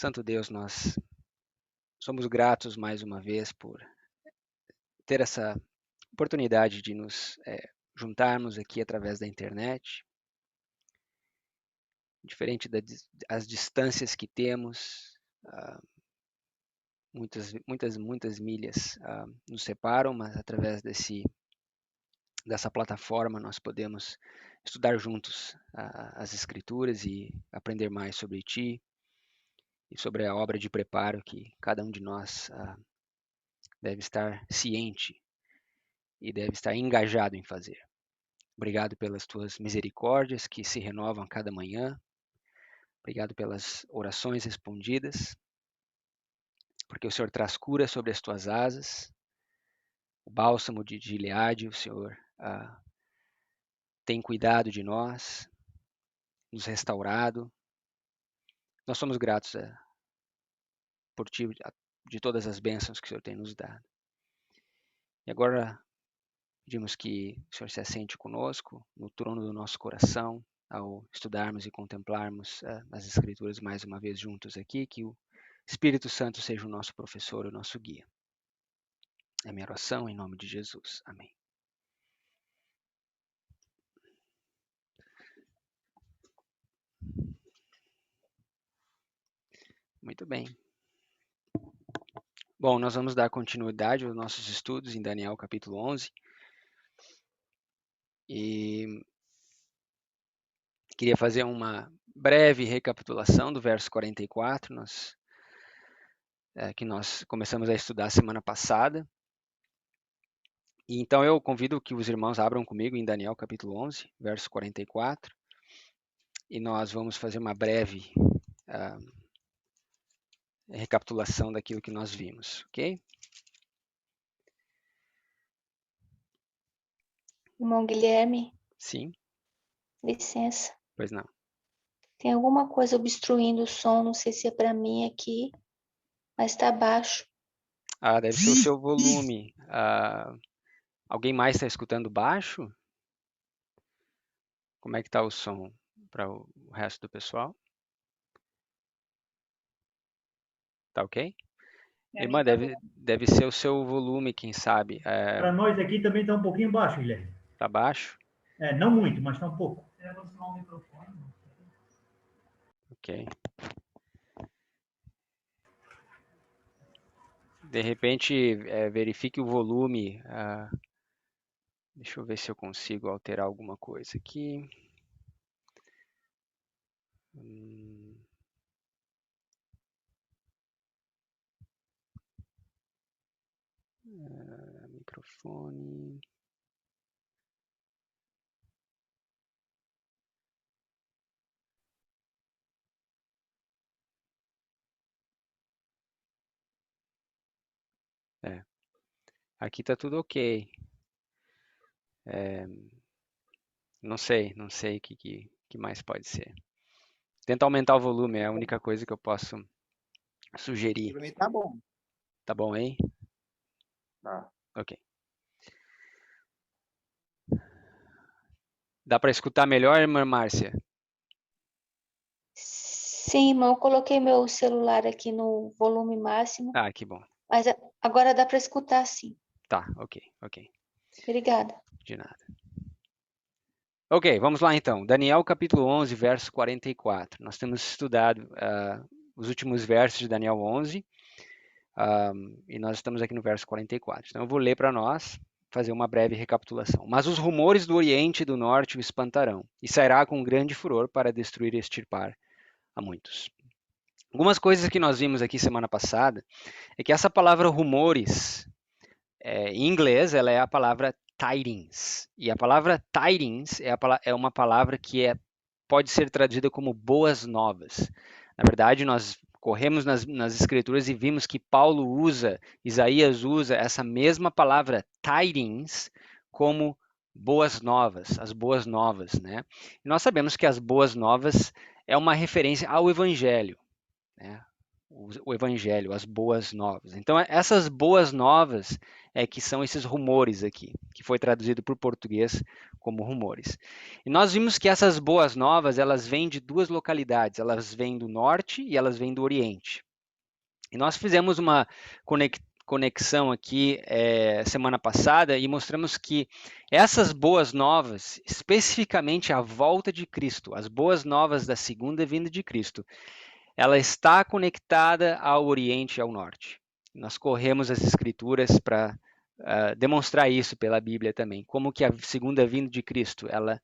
Santo Deus, nós somos gratos mais uma vez por ter essa oportunidade de nos juntarmos aqui através da internet, diferente das distâncias que temos, muitas milhas nos separam, mas através dessa plataforma nós podemos estudar juntos as Escrituras e aprender mais sobre Ti e sobre a obra de preparo que cada um de nós deve estar ciente e deve estar engajado em fazer. Obrigado pelas Tuas misericórdias que se renovam a cada manhã. Obrigado pelas orações respondidas, porque o Senhor traz cura sobre as Tuas asas, o bálsamo de Gileade, o Senhor tem cuidado de nós, nos restaurado. Nós somos gratos por Ti, de todas as bênçãos que o Senhor tem nos dado. E agora pedimos que o Senhor se assente conosco no trono do nosso coração, ao estudarmos e contemplarmos as Escrituras mais uma vez juntos aqui, que o Espírito Santo seja o nosso professor, o nosso guia. É a minha oração em nome de Jesus. Amém. Muito bem. Bom, nós vamos dar continuidade aos nossos estudos em Daniel capítulo 11. E queria fazer uma breve recapitulação do verso 44, que nós começamos a estudar semana passada. E então eu convido que os irmãos abram comigo em Daniel capítulo 11, verso 44. E nós vamos fazer uma breve recapitulação daquilo que nós vimos, ok? Irmão Guilherme, Sim, licença. pois não. Tem alguma coisa obstruindo o som, não sei se é para mim aqui, mas está baixo. Deve ser o seu volume. Alguém mais está escutando baixo? Como é que está o som para o resto do pessoal? Tá ok? Irmã, deve ser o seu volume, quem sabe. Para nós aqui também está um pouquinho baixo, Guilherme. Tá baixo? Não muito, mas está um pouco. Ok. De repente, verifique o volume. Deixa eu ver se eu consigo alterar alguma coisa aqui. Microfone. Aqui tá tudo ok. Não sei o que mais pode ser. Tenta aumentar o volume, é a única coisa que eu posso sugerir. Pra mim tá bom. Tá bom aí? Tá. Ok. Dá para escutar melhor, irmã Márcia? Sim, irmão, eu coloquei meu celular aqui no volume máximo, Que bom. mas agora dá para escutar sim. Tá, ok. Obrigada. De nada. Ok, vamos lá então. Daniel capítulo 11, verso 44. Nós temos estudado os últimos versos de Daniel 11 e nós estamos aqui no verso 44. Então eu vou ler para nós, fazer uma breve recapitulação. Mas os rumores do Oriente e do Norte o espantarão, e sairá com grande furor para destruir e extirpar a muitos. Algumas coisas que nós vimos aqui semana passada é que essa palavra rumores, em inglês, ela é a palavra tidings. E a palavra tidings é uma palavra que pode ser traduzida como boas novas. Na verdade, nós corremos nas escrituras e vimos que Isaías usa essa mesma palavra tidings como boas novas, as boas novas, né? E nós sabemos que as boas novas é uma referência ao evangelho, né? o evangelho, as boas novas. Então, essas boas novas é que são esses rumores aqui, que foi traduzido para o português como rumores. E nós vimos que essas boas novas, elas vêm de duas localidades, elas vêm do norte e elas vêm do oriente. E nós fizemos uma conexão aqui semana passada e mostramos que essas boas novas, especificamente a volta de Cristo, as boas novas da segunda vinda de Cristo, ela está conectada ao Oriente e ao Norte. Nós corremos as Escrituras para demonstrar isso pela Bíblia também, como que a segunda vinda de Cristo ela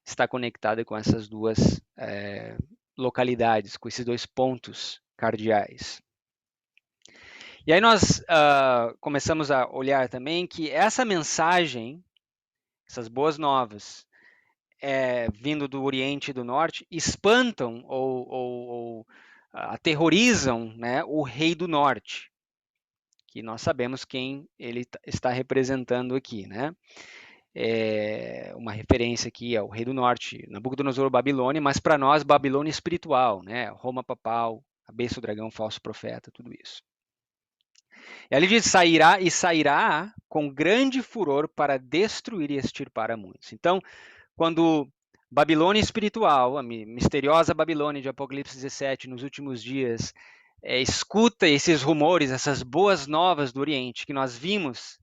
está conectada com essas duas localidades, com esses dois pontos cardeais. E aí nós começamos a olhar também que essa mensagem, essas boas novas, vindo do Oriente e do Norte, espantam ou aterrorizam, né, o rei do Norte, que nós sabemos quem ele está representando aqui, né? Uma referência aqui ao rei do Norte, Nabucodonosor, Babilônia, mas para nós Babilônia espiritual, né? Roma papal, a besta, o dragão, falso profeta, tudo isso. E ali diz, sairá com grande furor para destruir e extirpar a muitos. Então, quando Babilônia espiritual, a misteriosa Babilônia de Apocalipse 17, nos últimos dias, escuta esses rumores, essas boas novas do Oriente, que nós vimos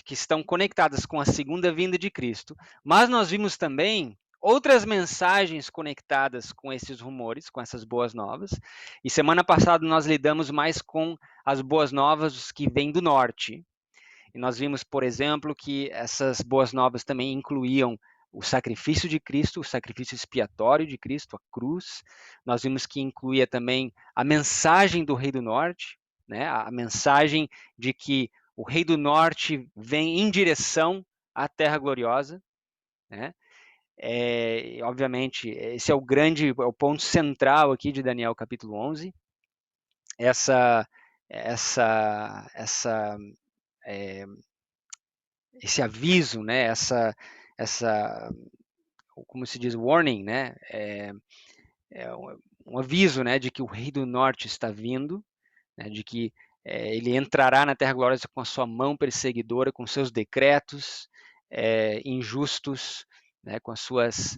que estão conectadas com a segunda vinda de Cristo, mas nós vimos também outras mensagens conectadas com esses rumores, com essas boas novas. E semana passada nós lidamos mais com as boas novas que vêm do norte. E nós vimos, por exemplo, que essas boas novas também incluíam o sacrifício de Cristo, o sacrifício expiatório de Cristo, a cruz. Nós vimos que incluía também a mensagem do Rei do Norte, né? A mensagem de que o Rei do Norte vem em direção à Terra Gloriosa, né? Obviamente, esse é o ponto central aqui de Daniel capítulo 11. Esse aviso, né? Essa como se diz, warning, né? Um aviso, né, de que o Rei do Norte está vindo, né, de que ele entrará na Terra Gloriosa com a sua mão perseguidora, com seus decretos injustos, né, com as suas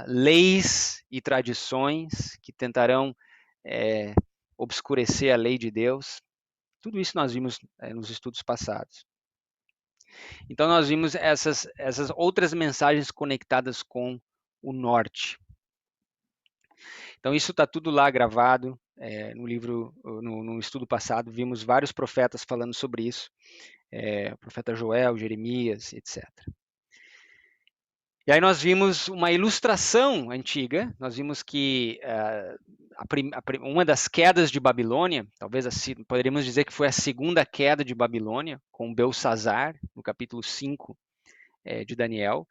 leis e tradições que tentarão obscurecer a lei de Deus. Tudo isso nós vimos nos estudos passados. Então nós vimos essas outras mensagens conectadas com o norte. Então isso está tudo lá gravado no livro, no estudo passado, vimos vários profetas falando sobre isso, o profeta Joel, Jeremias, etc. E aí nós vimos uma ilustração antiga, nós vimos que uma das quedas de Babilônia, talvez poderíamos dizer que foi a segunda queda de Babilônia, com Belsazar, no capítulo 5 de Daniel,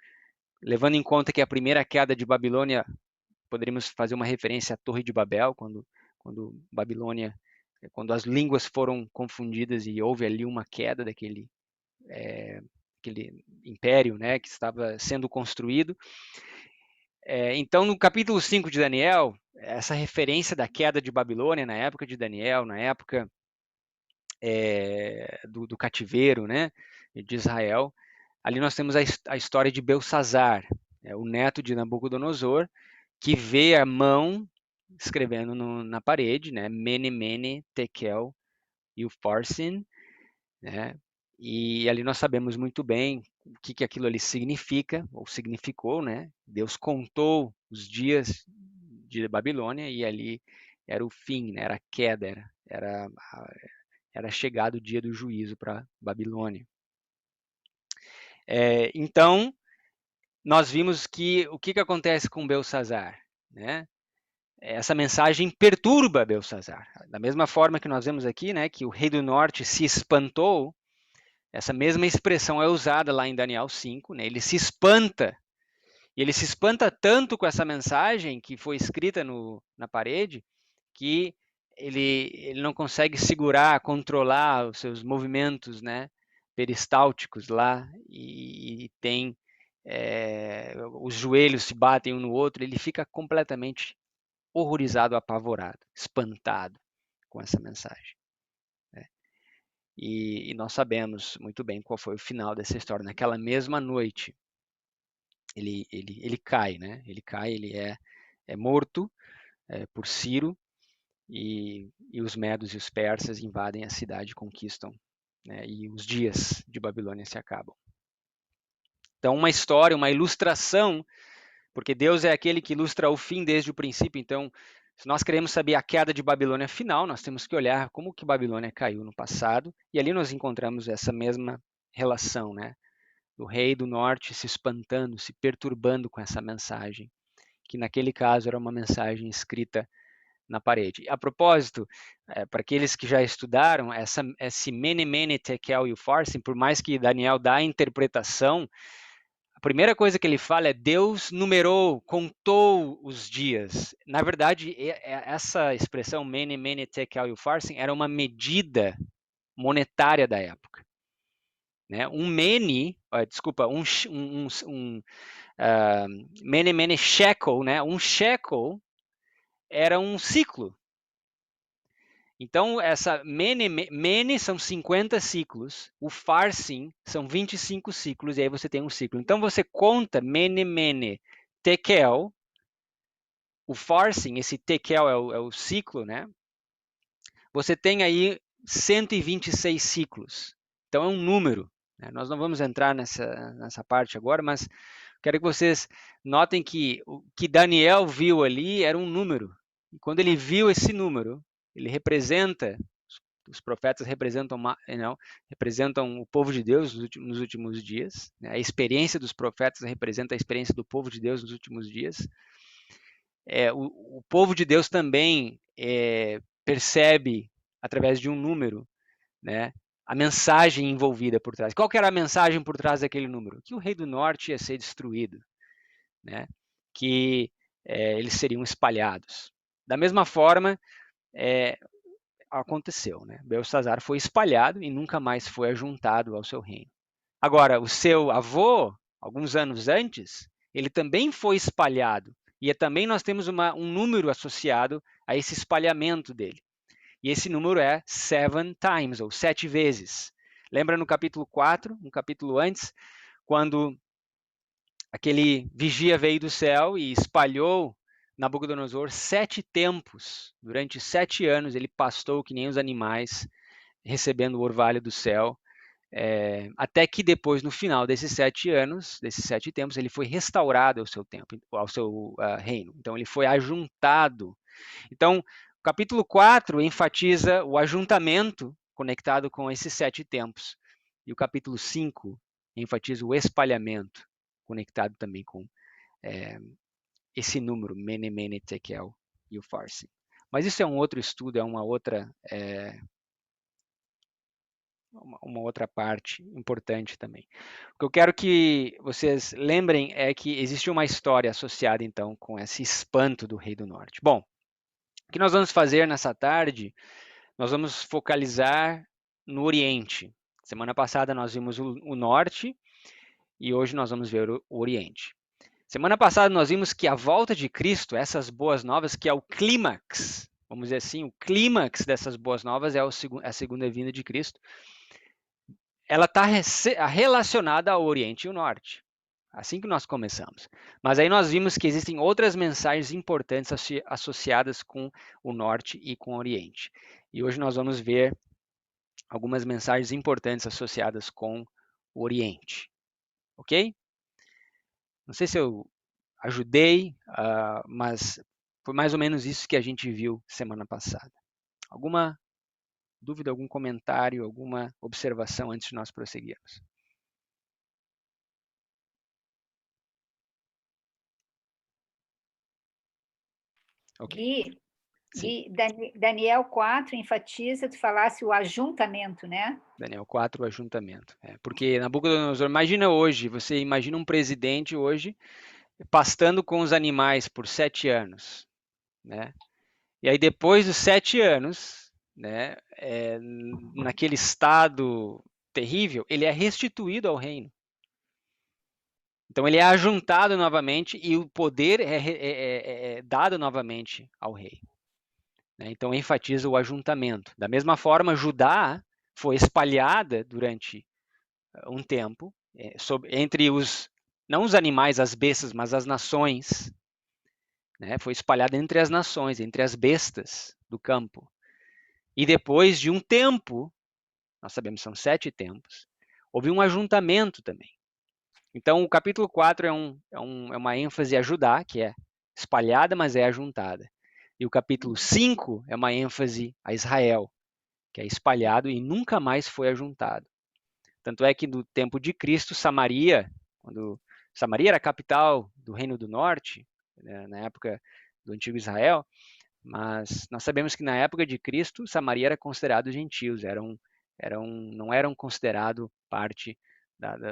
levando em conta que a primeira queda de Babilônia, poderíamos fazer uma referência à Torre de Babel, quando Babilônia, quando as línguas foram confundidas e houve ali uma queda daquele aquele império, né, que estava sendo construído. Então, no capítulo 5 de Daniel, essa referência da queda de Babilônia na época de Daniel, na época do cativeiro, né, de Israel, ali nós temos a história de Belsazar, o neto de Nabucodonosor, que vê a mão escrevendo na parede, né, Mene, Mene, Tekel e Upharsin, né, e ali nós sabemos muito bem o que aquilo ali significa, ou significou, né, Deus contou os dias de Babilônia e ali era o fim, né, era a queda, era chegado o dia do juízo para Babilônia. Então, nós vimos que o que acontece com Belsazar, né? Essa mensagem perturba Belsazar. Da mesma forma que nós vemos aqui, né, que o rei do norte se espantou, essa mesma expressão é usada lá em Daniel 5, né? Ele se espanta. E ele se espanta tanto com essa mensagem que foi escrita na parede, que ele não consegue segurar, controlar os seus movimentos, né, peristálticos lá, e tem os joelhos se batem um no outro, ele fica completamente horrorizado, apavorado, espantado com essa mensagem. Né? E nós sabemos muito bem qual foi o final dessa história. Naquela mesma noite, ele cai, né? Ele cai, ele é morto por Ciro, e os medos e os persas invadem a cidade, conquistam, né? E os dias de Babilônia se acabam. Então, uma história, uma ilustração, porque Deus é aquele que ilustra o fim desde o princípio. Então, se nós queremos saber a queda de Babilônia final, nós temos que olhar como que Babilônia caiu no passado, e ali nós encontramos essa mesma relação, né? Do rei do norte se espantando, se perturbando com essa mensagem, que naquele caso era uma mensagem escrita na parede. A propósito, para aqueles que já estudaram, esse Mene, Mene, Tekel e Upharsin, por mais que Daniel dá a interpretação, a primeira coisa que ele fala é Deus numerou, contou os dias. Na verdade, essa expressão Mene, Mene, Tekel e Upharsin era uma medida monetária da época. Né? Um mene, desculpa, mene, mene shekel, né? Um shekel era um ciclo. Então, essa mene são 50 ciclos, o farsim são 25 ciclos, e aí você tem um ciclo. Então, você conta mene, tekel, o farsim, esse tekel é o ciclo, né? Você tem aí 126 ciclos. Então, é um número. Né? Nós não vamos entrar nessa parte agora, mas quero que vocês notem que o que Daniel viu ali era um número. E quando ele viu esse número, ele representa, os profetas representam o povo de Deus nos últimos dias. Né? A experiência dos profetas representa a experiência do povo de Deus nos últimos dias. O povo de Deus também percebe, através de um número, né, a mensagem envolvida por trás. Qual que era a mensagem por trás daquele número? Que o rei do norte ia ser destruído, né? Que eles seriam espalhados. Da mesma forma, aconteceu. Né? Belsazar foi espalhado e nunca mais foi ajuntado ao seu reino. Agora, o seu avô, alguns anos antes, ele também foi espalhado. E também nós temos um número associado a esse espalhamento dele. E esse número é 7 times, ou 7 vezes. Lembra no capítulo 4, um capítulo antes, quando aquele vigia veio do céu e espalhou Nabucodonosor 7 tempos. Durante 7 anos ele pastou que nem os animais, recebendo o orvalho do céu, até que depois, no final desses 7 anos, desses 7 tempos, ele foi restaurado ao seu tempo, ao seu reino. Então ele foi ajuntado. Então, o capítulo 4 enfatiza o ajuntamento conectado com esses 7 tempos. E o capítulo 5 enfatiza o espalhamento, conectado também com esse número, Mene, Mene, Tekel e o Farsi. Mas isso é um outro estudo, é uma outra parte importante também. O que eu quero que vocês lembrem é que existe uma história associada, então, com esse espanto do Rei do Norte. Bom, o que nós vamos fazer nessa tarde? Nós vamos focalizar no Oriente. Semana passada nós vimos o Norte e hoje nós vamos ver o Oriente. Semana passada nós vimos que a volta de Cristo, essas boas novas, que é o clímax, vamos dizer assim, o clímax dessas boas novas é a segunda vinda de Cristo. Ela está relacionada ao Oriente e ao Norte. Assim que nós começamos. Mas aí nós vimos que existem outras mensagens importantes associadas com o Norte e com o Oriente. E hoje nós vamos ver algumas mensagens importantes associadas com o Oriente. Ok? Não sei se eu ajudei, mas foi mais ou menos isso que a gente viu semana passada. Alguma dúvida, algum comentário, alguma observação antes de nós prosseguirmos? Okay. Gui, Daniel 4 enfatiza, tu falasse o ajuntamento, né? Daniel 4, o ajuntamento. Porque Nabucodonosor, imagina hoje, você imagina um presidente hoje pastando com os animais por 7 anos, né? E aí depois dos 7 anos, né, naquele estado terrível, ele é restituído ao reino. Então ele é ajuntado novamente e o poder é dado novamente ao rei. né? Então enfatiza o ajuntamento. Da mesma forma, Judá foi espalhada durante um tempo entre não os animais, as bestas, mas as nações, né? Foi espalhada entre as nações, entre as bestas do campo. E depois de um tempo, nós sabemos que são 7 tempos, houve um ajuntamento também. Então, o capítulo 4 é uma ênfase a Judá, que é espalhada, mas é ajuntada. E o capítulo 5 é uma ênfase a Israel, que é espalhado e nunca mais foi ajuntado. Tanto é que no tempo de Cristo, Samaria, quando Samaria era a capital do Reino do Norte, né, na época do antigo Israel, mas nós sabemos que na época de Cristo, Samaria era considerado gentios, não eram considerados parte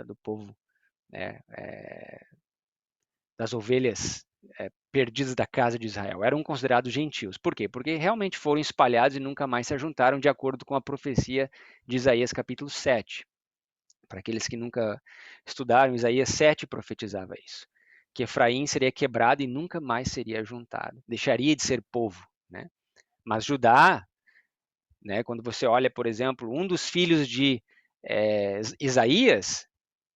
do povo, né, das ovelhas perdidas da casa de Israel. Eram considerados gentios. Por quê? Porque realmente foram espalhados e nunca mais se ajuntaram, de acordo com a profecia de Isaías capítulo 7. Para aqueles que nunca estudaram, Isaías 7 profetizava isso. Que Efraim seria quebrado e nunca mais seria juntado. Deixaria de ser povo, né? Mas Judá, né, quando você olha, por exemplo, um dos filhos de Isaías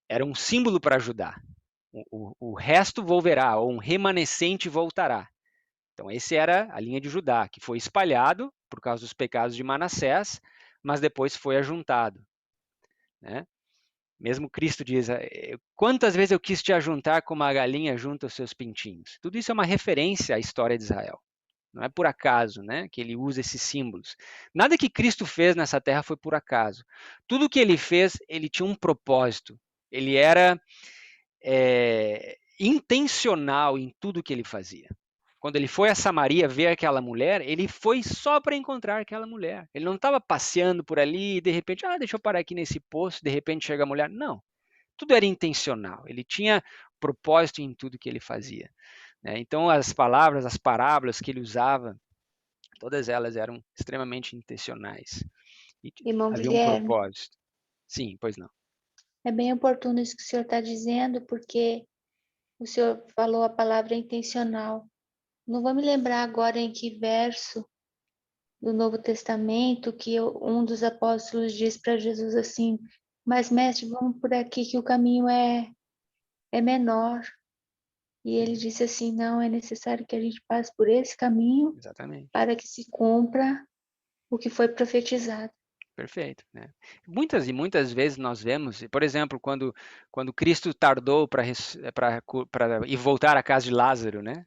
era um símbolo para Judá. O resto volverá, ou um remanescente voltará. Então, essa era a linha de Judá, que foi espalhado por causa dos pecados de Manassés, mas depois foi ajuntado, né? Mesmo Cristo diz, quantas vezes eu quis te ajuntar como a galinha junta os seus pintinhos. Tudo isso é uma referência à história de Israel. Não é por acaso, né, que ele usa esses símbolos. Nada que Cristo fez nessa terra foi por acaso. Tudo que ele fez, ele tinha um propósito. Ele era intencional em tudo que ele fazia. Quando ele foi a Samaria ver aquela mulher, ele foi só para encontrar aquela mulher. Ele não estava passeando por ali e de repente, deixa eu parar aqui nesse poço, de repente chega a mulher. Não, tudo era intencional. Ele tinha propósito em tudo que ele fazia, né? Então as palavras, as parábolas que ele usava, todas elas eram extremamente intencionais. E Irmão havia um Guilherme, propósito. Sim, pois não. é bem oportuno isso que o senhor está dizendo, porque o senhor falou a palavra intencional. Não vou me lembrar agora em que verso do Novo Testamento que um dos apóstolos diz para Jesus assim: mas mestre, vamos por aqui que o caminho é menor. E ele disse assim: não, é necessário que a gente passe por esse caminho. Exatamente. Para que se cumpra o que foi profetizado. Perfeito, né? Muitas e muitas vezes nós vemos, por exemplo, quando Cristo tardou para ir voltar à casa de Lázaro, né?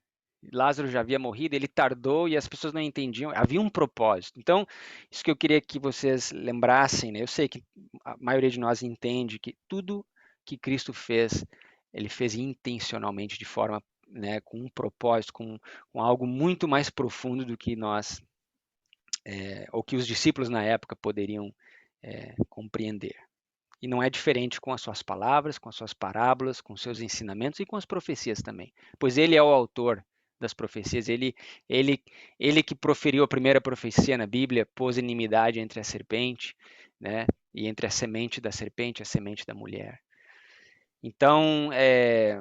Lázaro já havia morrido, ele tardou e as pessoas não entendiam, havia um propósito. Então, isso que eu queria que vocês lembrassem, né? Eu sei que a maioria de nós entende que tudo que Cristo fez, ele fez intencionalmente, de forma, né, com um propósito, com algo muito mais profundo do que nós ou que os discípulos na época poderiam compreender. E não é diferente com as suas palavras, com as suas parábolas, com os seus ensinamentos e com as profecias também. Pois ele é o autor das profecias, ele que proferiu a primeira profecia na Bíblia, pôs inimidade entre a serpente, né, e entre a semente da serpente e a semente da mulher. Então, é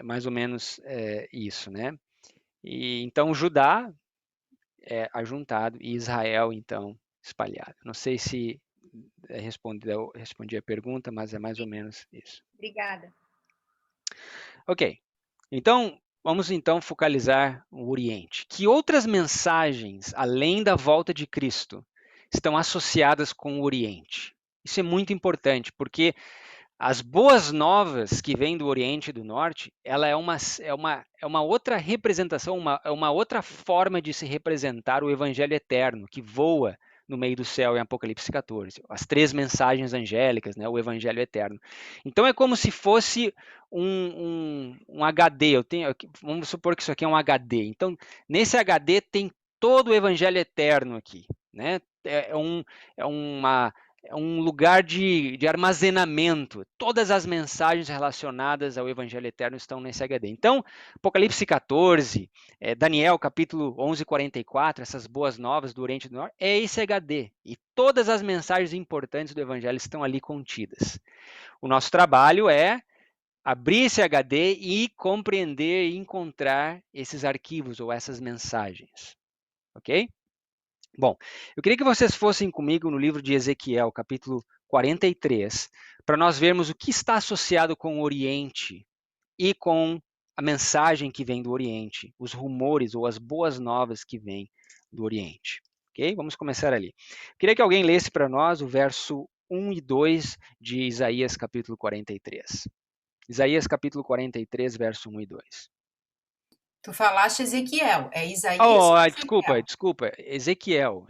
mais ou menos isso, né? E então Judá ajuntado e Israel, então, espalhado. Não sei se respondi a pergunta, mas é mais ou menos isso. Obrigada. Ok. Então, vamos então focalizar o Oriente. Que outras mensagens, além da volta de Cristo, estão associadas com o Oriente? Isso é muito importante, porque as boas novas que vêm do Oriente e do Norte, ela é uma outra representação, uma outra forma de se representar o Evangelho eterno, que voa no meio do céu em Apocalipse 14. As 3 mensagens angélicas, né, o Evangelho eterno. Então é como se fosse um HD. Vamos supor que isso aqui é um HD. Então, nesse HD tem todo o Evangelho eterno aqui, né? É um lugar de armazenamento. Todas as mensagens relacionadas ao Evangelho Eterno estão nesse HD. Então, Apocalipse 14, Daniel capítulo 11, 44, essas boas novas do Oriente e do Norte, é esse HD. E todas as mensagens importantes do Evangelho estão ali contidas. O nosso trabalho é abrir esse HD e compreender e encontrar esses arquivos ou essas mensagens. Ok? Bom, eu queria que vocês fossem comigo no livro de Ezequiel, capítulo 43, para nós vermos o que está associado com o Oriente e com a mensagem que vem do Oriente, os rumores ou as boas novas que vêm do Oriente. Ok? Vamos começar ali. Queria que alguém lesse para nós o verso 1 e 2 de Isaías, capítulo 43. Isaías, capítulo 43, verso 1 e 2. Tu falaste Ezequiel, é Isaías Oh, ou desculpa, Ezequiel? desculpa. Ezequiel.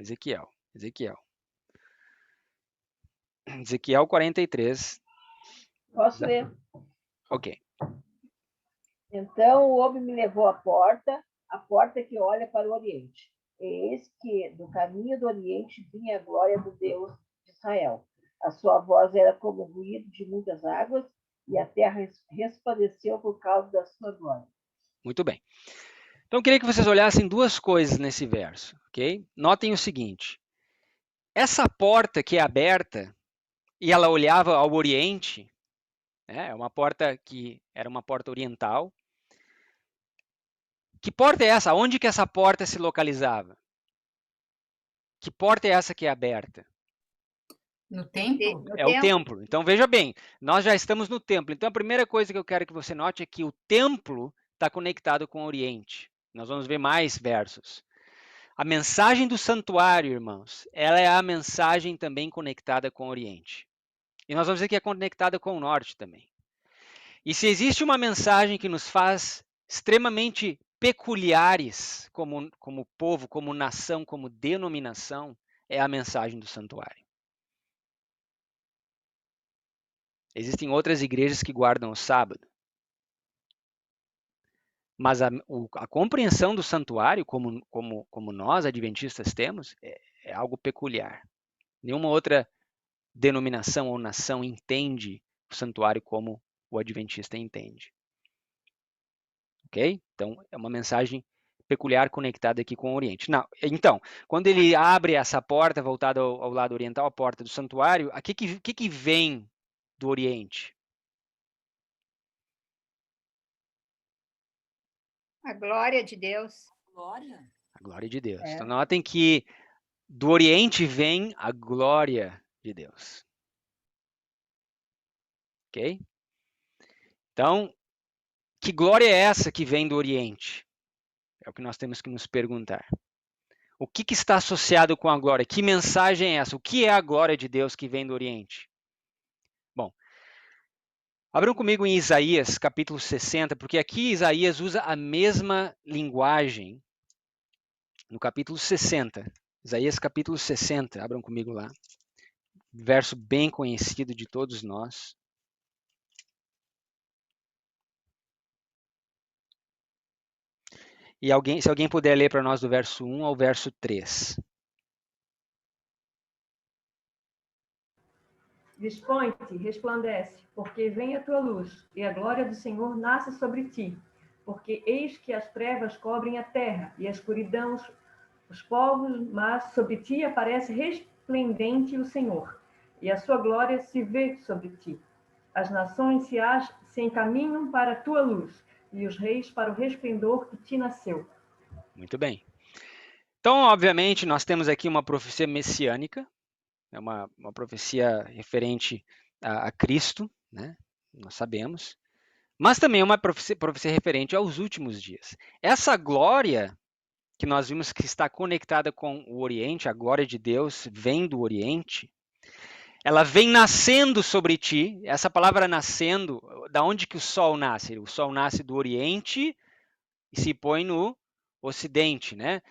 Ezequiel 43. Posso ler? Ok. Então o homem me levou à porta que olha para o Oriente. Eis que do caminho do Oriente vinha a glória do Deus de Israel. A sua voz era como o ruído de muitas águas, e a terra resplandeceu por causa da sua glória. Muito bem. Então, eu queria que vocês olhassem duas coisas nesse verso, ok? Notem o seguinte. Essa porta que é aberta, e ela olhava ao Oriente, né? É uma porta que era uma porta oriental. Que porta é essa? Onde que essa porta se localizava? Que porta é essa que é aberta? No templo? No É o templo. Então, veja bem, nós já estamos no templo. Então, a primeira coisa que eu quero que você note é que o templo está conectado com o Oriente. Nós vamos ver mais versos. A mensagem do santuário, irmãos, ela é a mensagem também conectada com o Oriente. E nós vamos ver que é conectada com o Norte também. E se existe uma mensagem que nos faz extremamente peculiares como povo, como nação, como denominação, é a mensagem do santuário. Existem outras igrejas que guardam o sábado. Mas a compreensão do santuário, como nós, adventistas, temos, é algo peculiar. Nenhuma outra denominação ou nação entende o santuário como o adventista entende. Ok? Então, é uma mensagem peculiar conectada aqui com o Oriente. Não, então, quando ele abre essa porta voltada ao lado oriental, a porta do santuário, o que vem do Oriente? A glória de Deus. Glória. A glória de Deus. É. Então, notem que do Oriente vem a glória de Deus. Ok? Então, que glória é essa que vem do Oriente? É o que nós temos que nos perguntar. O que está associado com a glória? Que mensagem é essa? O que é a glória de Deus que vem do Oriente? Bom, abram comigo em Isaías, capítulo 60, porque aqui Isaías usa a mesma linguagem no capítulo 60. Isaías, capítulo 60, abram comigo lá. Verso bem conhecido de todos nós. E se alguém puder ler para nós do verso 1 ao verso 3. Dispõe-te, resplandece, porque vem a tua luz, e a glória do Senhor nasce sobre ti. Porque eis que as trevas cobrem a terra, e a escuridão os povos, mas sobre ti aparece resplendente o Senhor, e a sua glória se vê sobre ti. As nações se encaminham para a tua luz, e os reis para o resplendor que te nasceu. Muito bem. Então, obviamente, nós temos aqui uma profecia messiânica, é uma profecia referente a Cristo, né? Nós sabemos, mas também uma profecia referente aos últimos dias. Essa glória que nós vimos que está conectada com o Oriente, a glória de Deus vem do Oriente, ela vem nascendo sobre ti. Essa palavra nascendo, da onde que o sol nasce? O sol nasce do Oriente e se põe no Ocidente, né?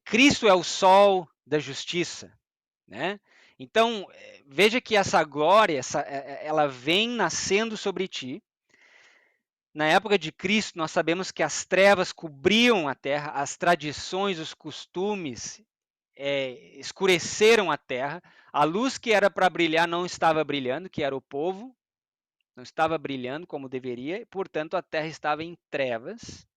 Cristo é o sol da justiça, né? Então, veja que essa glória, ela vem nascendo sobre ti. Na época de Cristo, nós sabemos que as trevas cobriam a terra, as tradições, os costumes escureceram a terra. A luz que era para brilhar não estava brilhando, que era o povo, não estava brilhando como deveria, portanto, a terra estava em trevas.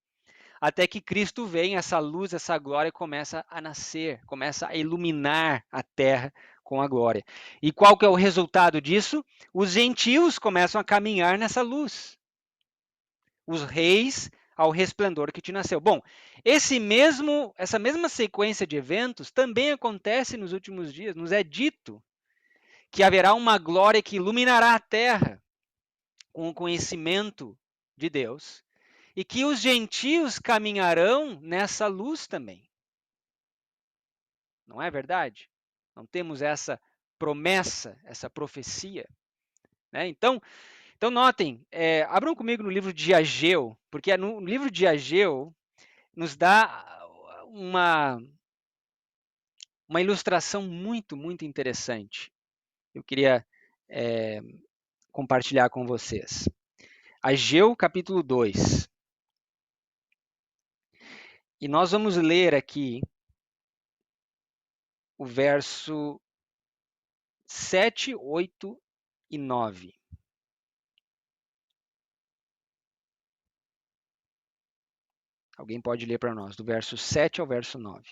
Até que Cristo vem, essa luz, essa glória começa a nascer, começa a iluminar a terra com a glória. E qual que é o resultado disso? Os gentios começam a caminhar nessa luz. Os reis, ao resplendor que te nasceu. Bom, essa mesma sequência de eventos também acontece nos últimos dias. Nos é dito que haverá uma glória que iluminará a terra com o conhecimento de Deus e que os gentios caminharão nessa luz também. Não é verdade? Não temos essa promessa, essa profecia, né? Então notem, abram comigo no livro de Ageu, porque no livro de Ageu nos dá uma ilustração muito, muito interessante. Eu queria compartilhar com vocês. Ageu, capítulo 2. E nós vamos ler aqui o verso 7, 8 e 9. Alguém pode ler para nós, do verso 7 ao verso 9.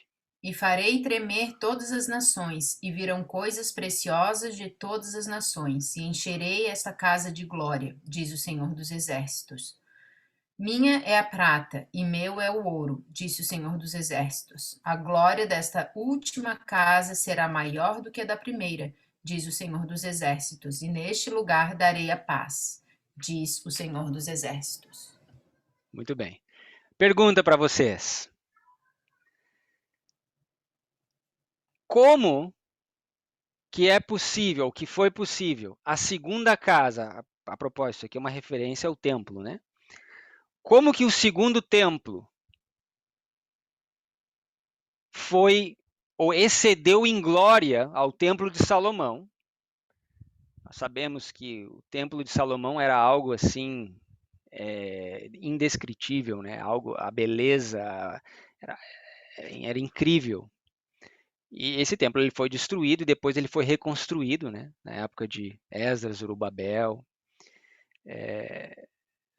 E farei tremer todas as nações, e virão coisas preciosas de todas as nações, e encherei esta casa de glória, diz o Senhor dos Exércitos. Minha é a prata, e meu é o ouro, disse o Senhor dos Exércitos. A glória desta última casa será maior do que a da primeira, diz o Senhor dos Exércitos, e neste lugar darei a paz, diz o Senhor dos Exércitos. Muito bem. Pergunta para vocês. Como que é possível, que foi possível, a segunda casa, a propósito, aqui é uma referência ao templo, né? Como que o segundo templo foi ou excedeu em glória ao templo de Salomão? Nós sabemos que o templo de Salomão era algo assim indescritível, né? A beleza era incrível. E esse templo ele foi destruído e depois ele foi reconstruído, né? Na época de Esdras, Zorobabel,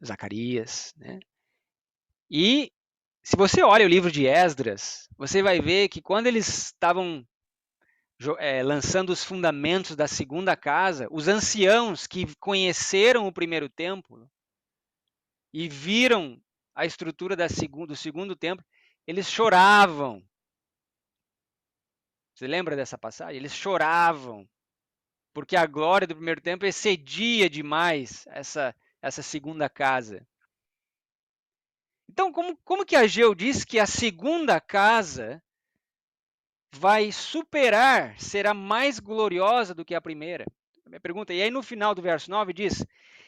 Zacarias, né? E se você olha o livro de Esdras, você vai ver que quando eles estavam lançando os fundamentos da segunda casa, os anciãos que conheceram o primeiro templo e viram a estrutura do segundo templo, eles choravam. Você lembra dessa passagem? Eles choravam, porque a glória do primeiro templo excedia demais essa segunda casa. Então, como que Ageu diz que a segunda casa vai superar, será mais gloriosa do que a primeira? Minha pergunta, e aí no final do verso 9 diz,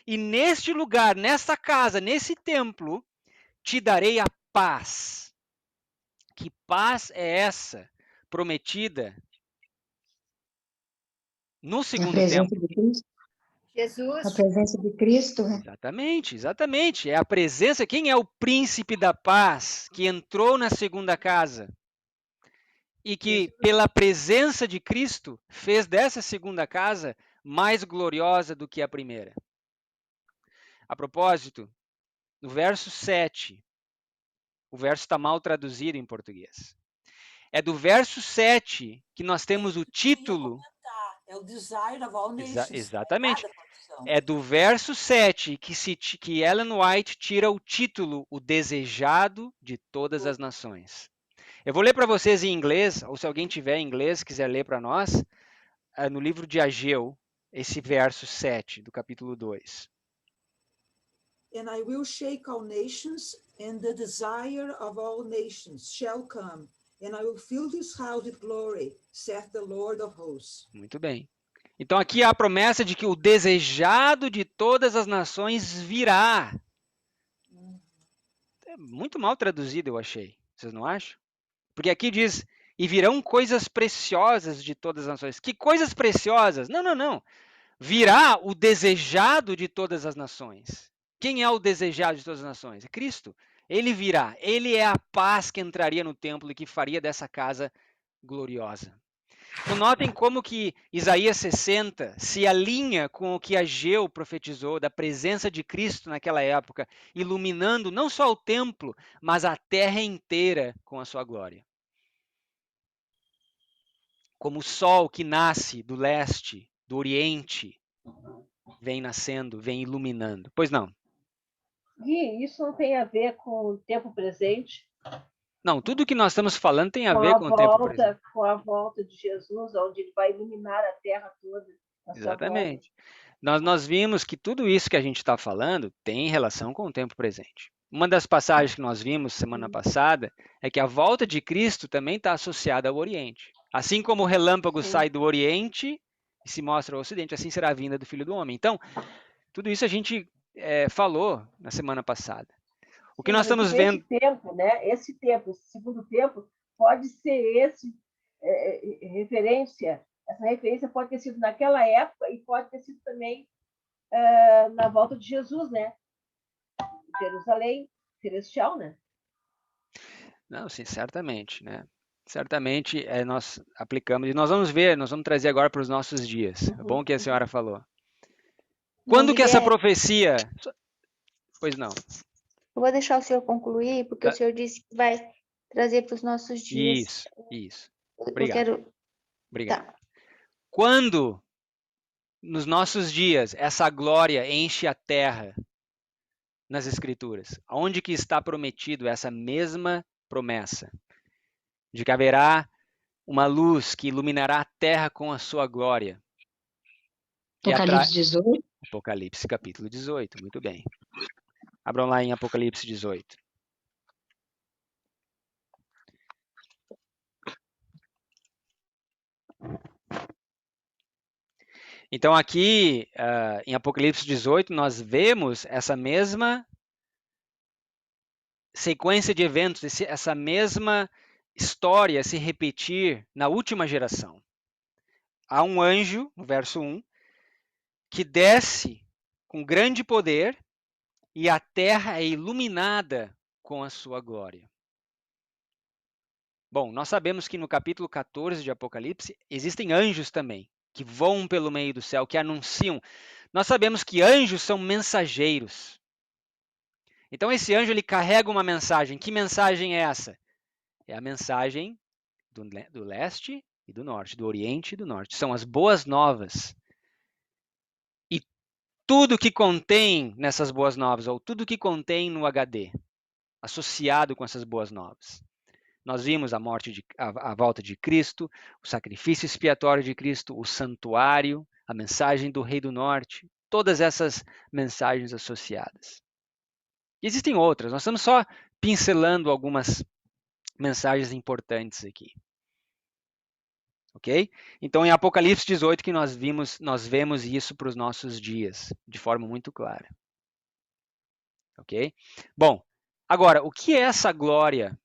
e neste lugar, nesta casa, nesse templo, te darei a paz. Que paz é essa prometida no segundo templo? De Cristo, Jesus, a presença de Cristo, né? Exatamente, exatamente. É a presença. Quem é o príncipe da paz que entrou na segunda casa e que, pela presença de Cristo, fez dessa segunda casa mais gloriosa do que a primeira? A propósito, no verso 7, o verso está mal traduzido em português. É do verso 7 que nós temos o título. É o Desire of All Nations. Exatamente. É do verso 7 que Ellen White tira o título, o desejado de todas as nações. Eu vou ler para vocês em inglês, ou se alguém tiver em inglês, quiser ler para nós, no livro de Ageu, esse verso 7 do capítulo 2. And I will shake all nations, and the desire of all nations shall come, and I will fill this house with glory, saith the Lord of hosts. Muito bem. Então aqui há a promessa de que o desejado de todas as nações virá. É muito mal traduzido, eu achei. Vocês não acham? Porque aqui diz, e virão coisas preciosas de todas as nações. Que coisas preciosas? Não, não, não. Virá o desejado de todas as nações. Quem é o desejado de todas as nações? É Cristo. Ele virá. Ele é a paz que entraria no templo e que faria dessa casa gloriosa. Então, notem como que Isaías 60 se alinha com o que Ageu profetizou da presença de Cristo naquela época, iluminando não só o templo, mas a terra inteira com a sua glória. Como o sol que nasce do leste, do oriente, vem nascendo, vem iluminando. Pois não? Gui, isso não tem a ver com o tempo presente? Não, tudo que nós estamos falando tem a Com ver a com o tempo presente. volta, com a volta de Jesus, onde ele vai iluminar a terra toda na sua glória. Exatamente. Nós vimos que tudo isso que a gente está falando tem relação com o tempo presente. Uma das passagens que nós vimos semana passada é que a volta de Cristo também está associada ao Oriente. Assim como o relâmpago Sim. sai do Oriente e se mostra ao Ocidente, assim será a vinda do Filho do Homem. Então, tudo isso a gente falou na semana passada. O que Sim, nós mas estamos esse vendo... tempo, né? Esse tempo, esse segundo tempo, pode ser referência. Essa referência pode ter sido naquela época e pode ter sido também na volta de Jesus, né? Jerusalém celestial, né? Não, sim, certamente, né? Certamente nós aplicamos, e nós vamos ver, nós vamos trazer agora para os nossos dias. É bom que a senhora falou. Quando que essa Guilherme, profecia... Pois não. eu vou deixar o senhor concluir, porque o senhor disse que vai trazer para os nossos dias. Isso. Eu Obrigado. quero... Obrigado. Tá. Quando, nos nossos dias, essa glória enche a terra nas Escrituras, aonde que está prometido essa mesma promessa? De que haverá uma luz que iluminará a terra com a sua glória. Apocalipse 18. Apocalipse capítulo 18, muito bem. Abram lá em Apocalipse 18. Então aqui, em Apocalipse 18, nós vemos essa mesma sequência de eventos, essa mesma história se repetir na última geração. Há um anjo, no verso 1, que desce com grande poder e a terra é iluminada com a sua glória. Bom, nós sabemos que no capítulo 14 de Apocalipse existem anjos também, que voam pelo meio do céu, que anunciam. Nós sabemos que anjos são mensageiros. Então esse anjo ele carrega uma mensagem. Que mensagem é essa? É a mensagem do leste e do norte, do oriente e do norte. São as boas novas. E tudo que contém nessas boas novas, ou tudo que contém no HD, associado com essas boas novas. Nós vimos a volta de Cristo, o sacrifício expiatório de Cristo, o santuário, a mensagem do Rei do Norte, todas essas mensagens associadas. E existem outras, nós estamos só pincelando algumas mensagens importantes aqui. Ok? Então, em Apocalipse 18 que nós vemos isso para os nossos dias, de forma muito clara. Ok? Bom, agora, o que é essa glória?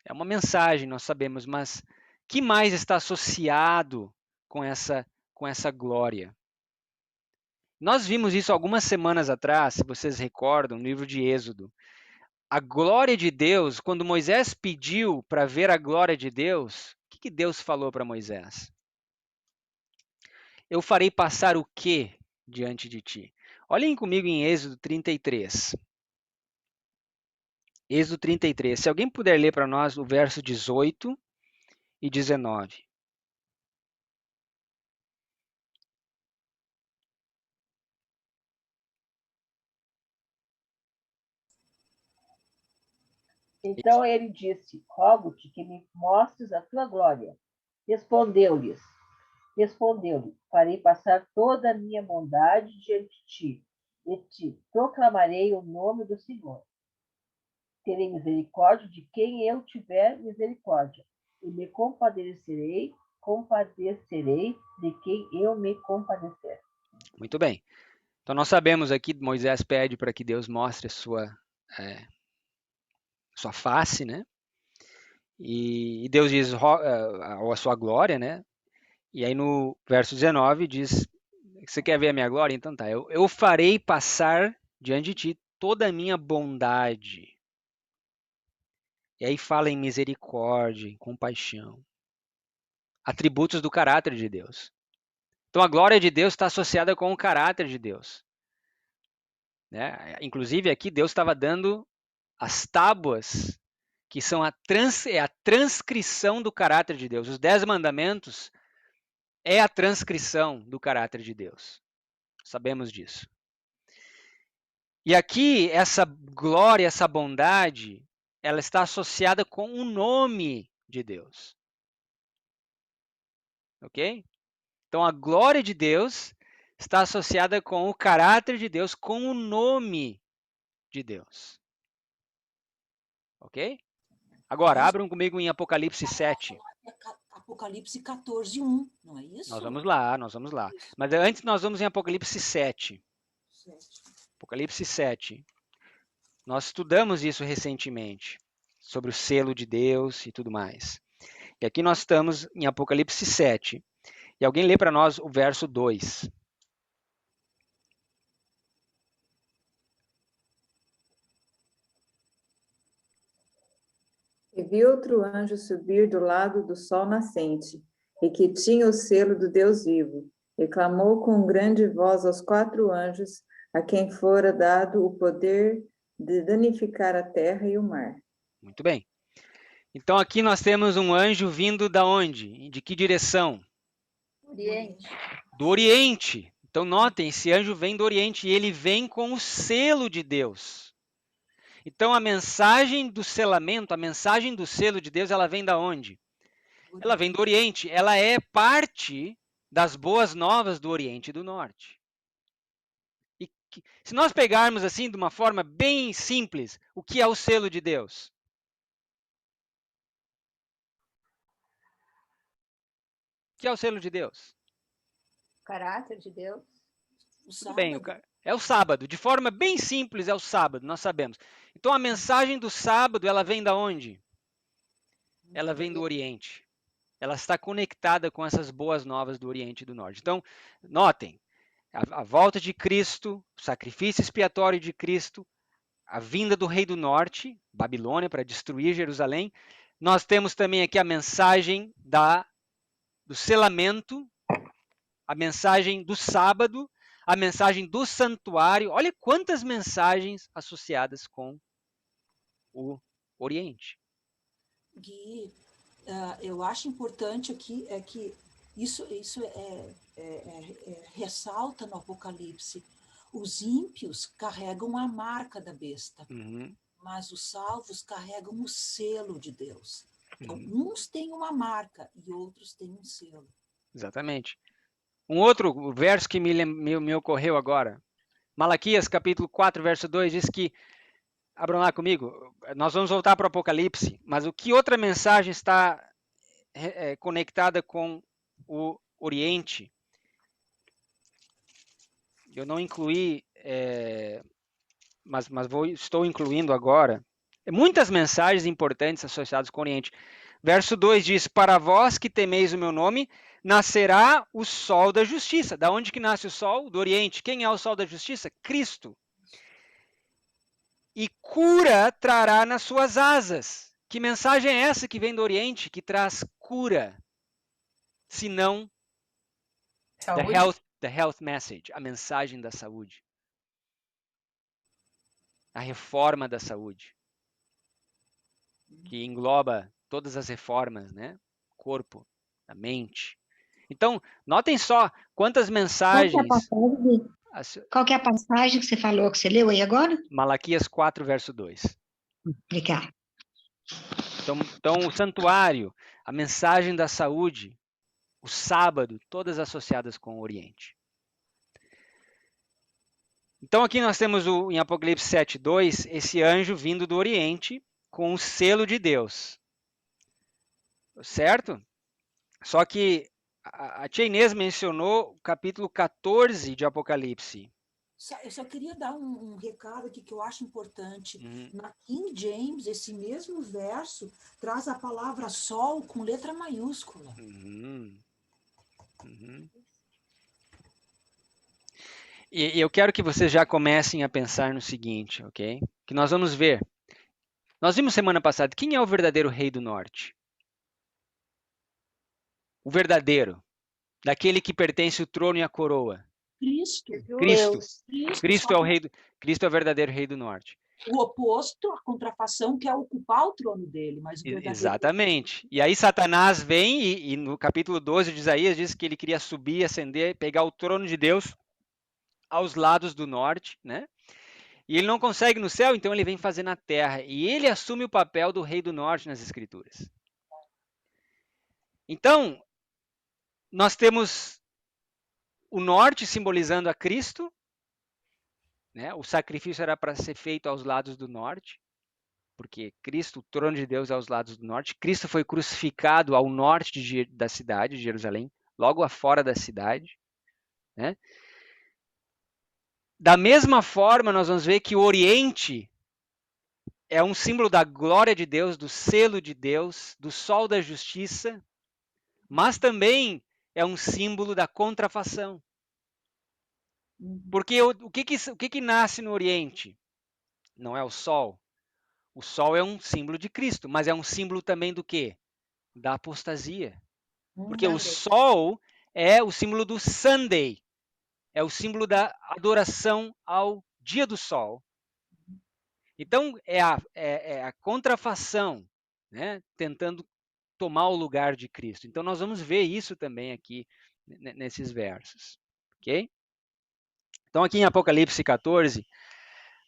É uma mensagem, nós sabemos, mas que mais está associado com essa glória? Nós vimos isso algumas semanas atrás, se vocês recordam, no livro de Êxodo. A glória de Deus, quando Moisés pediu para ver a glória de Deus, o que Deus falou para Moisés? Eu farei passar o quê diante de ti? Olhem comigo em Êxodo 33. Êxodo 33. Se alguém puder ler para nós o verso 18 e 19. Então ele disse: rogo-te que me mostres a tua glória. Respondeu-lhe: farei passar toda a minha bondade diante de ti, e te proclamarei o nome do Senhor. Terei misericórdia de quem eu tiver misericórdia, e me compadecerei de quem eu me compadecer. Muito bem. Então nós sabemos aqui, Moisés pede para que Deus mostre sua face, né? E Deus diz a sua glória, né? E aí no verso 19 diz, você quer ver a minha glória? Então tá, eu farei passar diante de ti toda a minha bondade. E aí fala em misericórdia, em compaixão. Atributos do caráter de Deus. Então a glória de Deus está associada com o caráter de Deus. Né? Inclusive aqui Deus estava dando as tábuas, que são a transcrição do caráter de Deus. Os 10 mandamentos é a transcrição do caráter de Deus. Sabemos disso. E aqui, essa glória, essa bondade, ela está associada com o nome de Deus. Ok? Então, a glória de Deus está associada com o caráter de Deus, com o nome de Deus. Ok? Agora, abram comigo em Apocalipse 7. Apocalipse 14:1, não é isso? Nós vamos lá, nós vamos lá. Mas antes nós vamos em Apocalipse 7. Apocalipse 7. Nós estudamos isso recentemente, sobre o selo de Deus e tudo mais. E aqui nós estamos em Apocalipse 7. E alguém lê para nós o verso 2. E vi outro anjo subir do lado do sol nascente, e que tinha o selo do Deus vivo, e clamou com grande voz aos 4 anjos, a quem fora dado o poder de danificar a terra e o mar. Muito bem. Então aqui nós temos um anjo vindo da onde? De que direção? Oriente. Do Oriente. Então notem, esse anjo vem do Oriente e ele vem com o selo de Deus. Então a mensagem do selamento, a mensagem do selo de Deus, ela vem da onde? Ela vem do Oriente. Ela é parte das boas novas do Oriente e do Norte. E se nós pegarmos assim de uma forma bem simples, o que é o selo de Deus? O que é o selo de Deus? O caráter de Deus. Tudo bem, é o sábado. De forma bem simples, é o sábado, nós sabemos. Então, a mensagem do sábado, ela vem da onde? Ela vem do Oriente. Ela está conectada com essas boas novas do Oriente e do Norte. Então, notem, a volta de Cristo, o sacrifício expiatório de Cristo, a vinda do rei do Norte, Babilônia, para destruir Jerusalém. Nós temos também aqui a mensagem do selamento, a mensagem do sábado, a mensagem do santuário. Olha quantas mensagens associadas com o Oriente. Gui, eu acho importante aqui que isso ressalta no Apocalipse. Os ímpios carregam a marca da besta, mas os salvos carregam o selo de Deus. Então, uns têm uma marca e outros têm um selo. Exatamente. Um outro verso que me ocorreu agora. Malaquias, capítulo 4, verso 2, diz que, abram lá comigo, nós vamos voltar para o Apocalipse, mas o que outra mensagem está conectada com o Oriente? Eu não incluí, mas estou incluindo agora. Muitas mensagens importantes associadas com o Oriente. Verso 2 diz, para vós que temeis o meu nome, nascerá o sol da justiça. Da onde que nasce o sol? Do Oriente. Quem é o sol da justiça? Cristo. E cura trará nas suas asas. Que mensagem é essa que vem do Oriente, que traz cura? Se não the health message, a mensagem da saúde. A reforma da saúde. Que engloba todas as reformas, né? Corpo, a mente. Então, notem só quantas mensagens... Qual que é a passagem que você falou, que você leu aí agora? Malaquias 4, verso 2. Obrigada. Então, o santuário, a mensagem da saúde, o sábado, todas associadas com o Oriente. Então, aqui nós temos em Apocalipse 7, 2, esse anjo vindo do Oriente com o selo de Deus. Certo? Só que a tia Inês mencionou o capítulo 14 de Apocalipse. Eu só queria dar um recado aqui que eu acho importante. Na King James, esse mesmo verso traz a palavra sol com letra maiúscula. E eu quero que vocês já comecem a pensar no seguinte, ok? Que nós vamos ver. Nós vimos semana passada, quem é o verdadeiro rei do norte? O verdadeiro, daquele que pertence o trono e a coroa. Cristo. Cristo é o rei Cristo é o verdadeiro rei do norte. O oposto, a contrafação, que é ocupar o trono dele. Mas o verdadeiro... Exatamente. E aí Satanás vem e no capítulo 12 de Isaías diz que ele queria subir, ascender, pegar o trono de Deus aos lados do norte, né? E ele não consegue no céu, então ele vem fazer na terra. E ele assume o papel do rei do norte nas escrituras. Então, nós temos o norte simbolizando a Cristo, né? O sacrifício era para ser feito aos lados do norte, porque Cristo, o trono de Deus, é aos lados do norte. Cristo foi crucificado ao norte da cidade de Jerusalém, logo afora da cidade, né? Da mesma forma, nós vamos ver que o Oriente é um símbolo da glória de Deus, do selo de Deus, do sol da justiça, mas também é um símbolo da contrafação. Porque o que nasce no Oriente? Não é o sol. O sol é um símbolo de Cristo, mas é um símbolo também do quê? Da apostasia. Porque o sol é o símbolo do Sunday, é o símbolo da adoração ao dia do sol. Então, é a contrafação, né, tentando tomar o lugar de Cristo. Então, nós vamos ver isso também aqui nesses versos. Ok? Então, aqui em Apocalipse 14,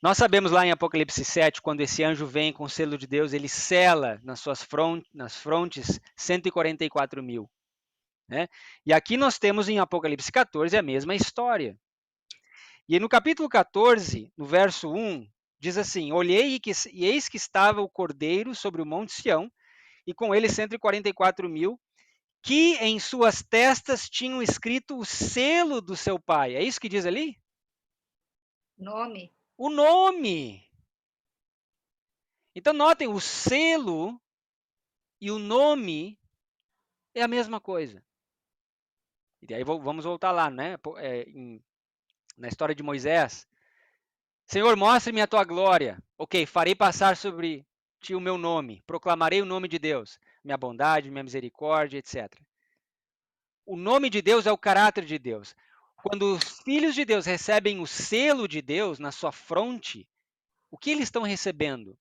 nós sabemos lá em Apocalipse 7, quando esse anjo vem com o selo de Deus, ele sela nas frontes 144 mil. Né? E aqui nós temos em Apocalipse 14 a mesma história. E no capítulo 14, no verso 1, diz assim: Olhei e eis que estava o Cordeiro sobre o monte Sião, e com ele 144 mil, que em suas testas tinham escrito o selo do seu pai. É isso que diz ali? Nome. O nome. Então notem, o selo e o nome é a mesma coisa. E aí vamos voltar lá, né? Na história de Moisés. Senhor, mostre-me a tua glória. Ok, farei passar sobre ti o meu nome. Proclamarei o nome de Deus. Minha bondade, minha misericórdia, etc. O nome de Deus é o caráter de Deus. Quando os filhos de Deus recebem o selo de Deus na sua fronte, o que eles estão recebendo?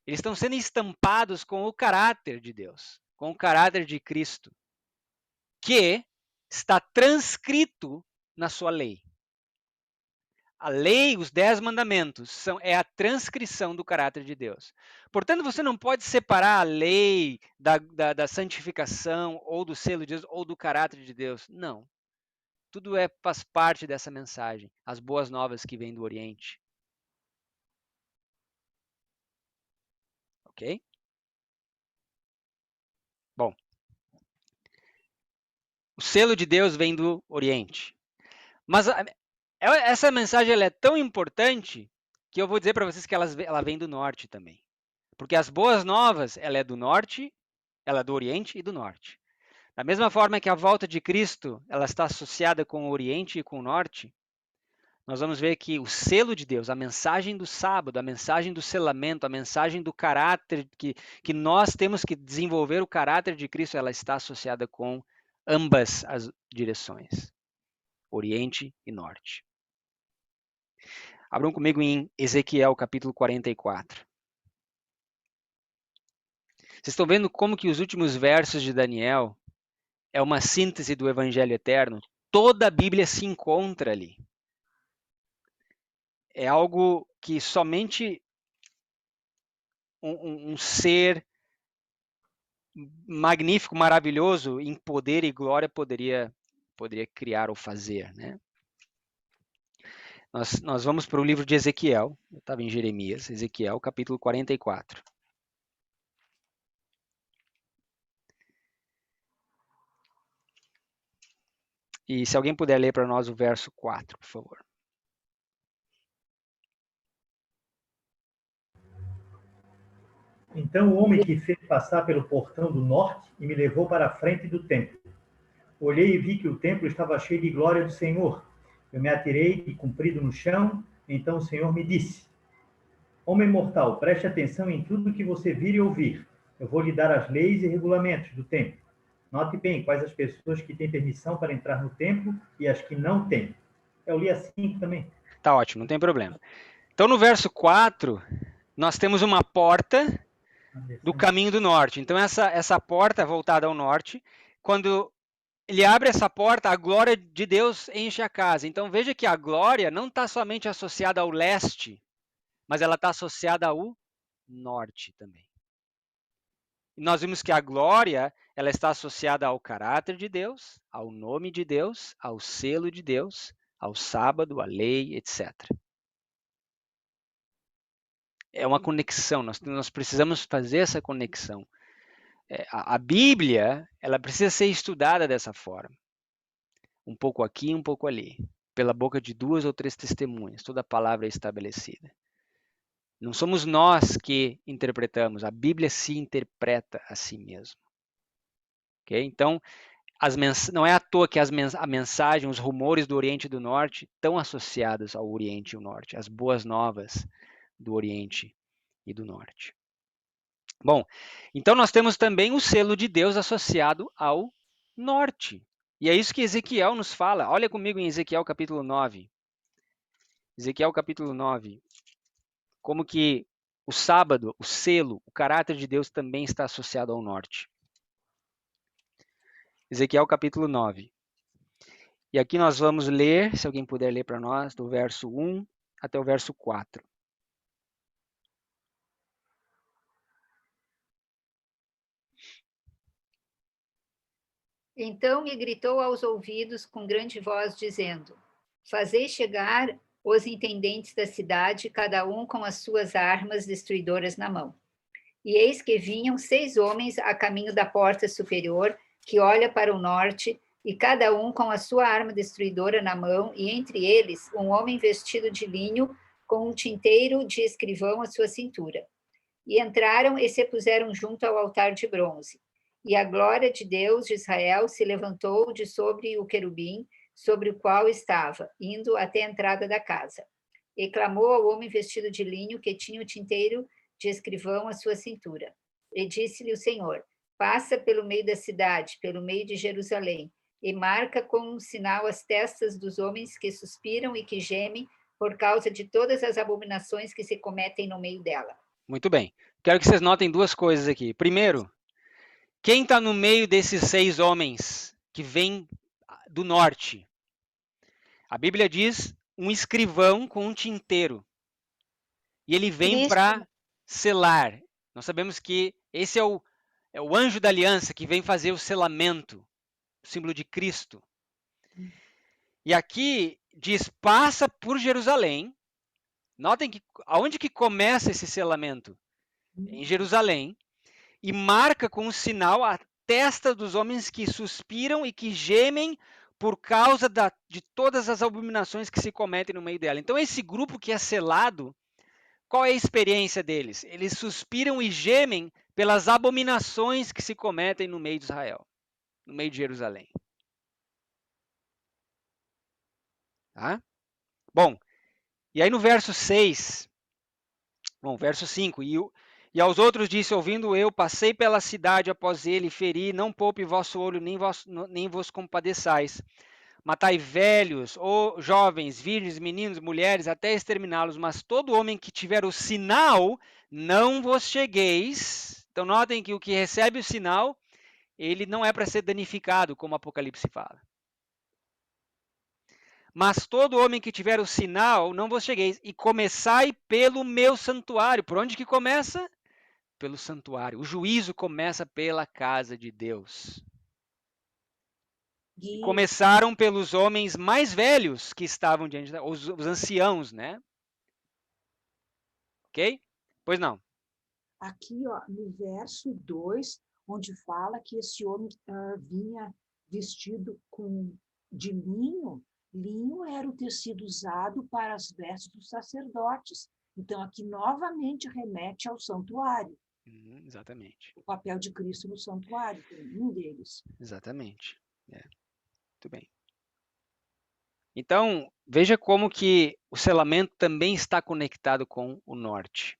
Eles estão sendo estampados com o caráter de Deus, com o caráter de Cristo, que está transcrito na sua lei. A lei, os 10 mandamentos, é a transcrição do caráter de Deus. Portanto, você não pode separar a lei da santificação, ou do selo de Deus, ou do caráter de Deus. Não. Tudo faz parte dessa mensagem, as boas novas que vêm do Oriente. Ok? Bom. O selo de Deus vem do Oriente. Mas essa mensagem ela é tão importante que eu vou dizer para vocês que ela vem do Norte também. Porque as boas novas, ela é do Norte, ela é do Oriente e do Norte. Da mesma forma que a volta de Cristo ela está associada com o Oriente e com o Norte, nós vamos ver que o selo de Deus, a mensagem do sábado, a mensagem do selamento, a mensagem do caráter, que nós temos que desenvolver o caráter de Cristo, ela está associada com ambas as direções, Oriente e Norte. Abram comigo em Ezequiel capítulo 44. Vocês estão vendo como que os últimos versos de Daniel é uma síntese do Evangelho Eterno? Toda a Bíblia se encontra ali. É algo que somente um ser magnífico, maravilhoso, em poder e glória poderia criar ou fazer, né? Nós vamos para o livro de Ezequiel. Eu estava em Jeremias, Ezequiel, capítulo 44. E se alguém puder ler para nós o verso 4, por favor. Então o homem que fez passar pelo portão do norte e me levou para a frente do templo. Olhei e vi que o templo estava cheio de glória do Senhor. Eu me atirei e comprido no chão. Então o Senhor me disse: Homem mortal, preste atenção em tudo que você vir e ouvir. Eu vou lhe dar as leis e regulamentos do templo. Note bem quais as pessoas que têm permissão para entrar no templo e as que não têm. Eu li assim também. Tá ótimo, não tem problema. Então no verso 4, nós temos uma porta do caminho do norte. Então essa porta voltada ao norte, quando ele abre essa porta, a glória de Deus enche a casa. Então veja que a glória não está somente associada ao leste, mas ela está associada ao norte também. E nós vimos que a glória, ela está associada ao caráter de Deus, ao nome de Deus, ao selo de Deus, ao sábado, à lei, etc. É uma conexão, nós precisamos fazer essa conexão. A Bíblia, ela precisa ser estudada dessa forma. Um pouco aqui, um pouco ali. Pela boca de 2 ou 3 testemunhas, toda a palavra é estabelecida. Não somos nós que interpretamos, a Bíblia se interpreta a si mesma. Okay? Então, não é à toa que a mensagem, os rumores do Oriente e do Norte estão associados ao Oriente e ao Norte, as boas novas do Oriente e do Norte. Bom, então nós temos também o selo de Deus associado ao Norte. E é isso que Ezequiel nos fala. Olha comigo em Ezequiel capítulo 9. Ezequiel capítulo 9. Como que o sábado, o selo, o caráter de Deus também está associado ao Norte. Ezequiel capítulo 9. E aqui nós vamos ler, se alguém puder ler para nós, do verso 1 até o verso 4. Então me gritou aos ouvidos com grande voz, dizendo: Fazei chegar os intendentes da cidade, cada um com as suas armas destruidoras na mão. E eis que vinham 6 homens a caminho da porta superior, que olha para o norte, e cada um com a sua arma destruidora na mão, e entre eles um homem vestido de linho, com um tinteiro de escrivão à sua cintura. E entraram e se puseram junto ao altar de bronze. E a glória de Deus de Israel se levantou de sobre o querubim, sobre o qual estava, indo até a entrada da casa. E clamou ao homem vestido de linho, que tinha o tinteiro de escrivão à sua cintura. E disse-lhe o Senhor: Passa pelo meio da cidade, pelo meio de Jerusalém, e marca com um sinal as testas dos homens que suspiram e que gemem por causa de todas as abominações que se cometem no meio dela. Muito bem. Quero que vocês notem 2 coisas aqui. Primeiro, quem está no meio desses 6 homens que vêm do norte? A Bíblia diz um escrivão com um tinteiro. E ele vem para selar. Nós sabemos que esse é o anjo da aliança que vem fazer o selamento, o símbolo de Cristo. E aqui diz, passa por Jerusalém. Notem que aonde que começa esse selamento? Em Jerusalém. E marca com um sinal a testa dos homens que suspiram e que gemem por causa de todas as abominações que se cometem no meio dela. Então, esse grupo que é selado, qual é a experiência deles? Eles suspiram e gemem pelas abominações que se cometem no meio de Israel, no meio de Jerusalém. Tá? Bom, e aí no verso 6, verso 5, e aos outros disse, ouvindo eu, passei pela cidade após ele, feri, não poupe vosso olho, nem vos compadeçais. Matai velhos, ou jovens, virgens, meninos, mulheres, até exterminá-los, mas todo homem que tiver o sinal, não vos chegueis. Então notem que o que recebe o sinal, ele não é para ser danificado, como Apocalipse fala. Mas todo homem que tiver o sinal, não vos chegueis, e começai pelo meu santuário. Por onde que começa? Pelo santuário. O juízo começa pela casa de Deus. E começaram pelos homens mais velhos que estavam diante, os anciãos, né? Ok? Pois não. Aqui, ó, no verso 2, onde fala que esse homem vinha vestido de linho. Linho era o tecido usado para as vestes dos sacerdotes. Então, aqui novamente remete ao santuário. Exatamente. O papel de Cristo no santuário, um deles. Exatamente. Muito bem. Então, veja como que o selamento também está conectado com o norte.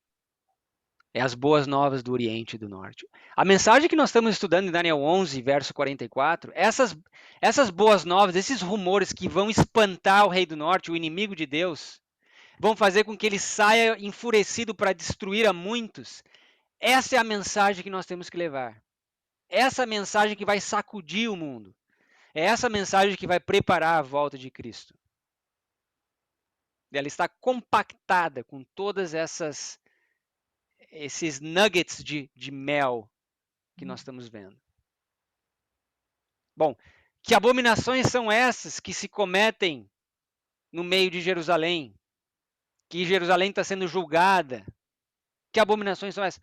É as boas novas do Oriente e do Norte. A mensagem que nós estamos estudando em Daniel 11, verso 44, essas boas novas, esses rumores que vão espantar o rei do norte, o inimigo de Deus, vão fazer com que ele saia enfurecido para destruir a muitos. Essa é a mensagem que nós temos que levar. Essa mensagem que vai sacudir o mundo. É essa mensagem que vai preparar a volta de Cristo. Ela está compactada com todas esses nuggets de mel que nós estamos vendo. Bom, que abominações são essas que se cometem no meio de Jerusalém? Que Jerusalém está sendo julgada? Que abominações são essas?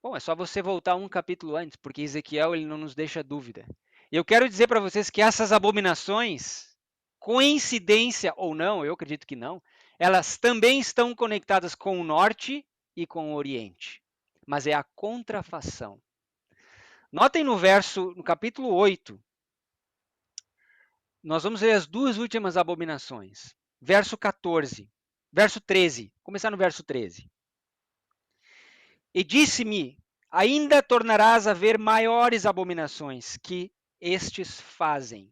Bom, é só você voltar um capítulo antes, porque Ezequiel ele não nos deixa dúvida. E eu quero dizer para vocês que essas abominações, coincidência ou não, eu acredito que não, elas também estão conectadas com o norte e com o oriente. Mas é a contrafação. Notem no capítulo 8, nós vamos ver as duas últimas abominações. Verso 14, verso 13. Começar no verso 13. E disse-me, ainda tornarás a ver maiores abominações que estes fazem.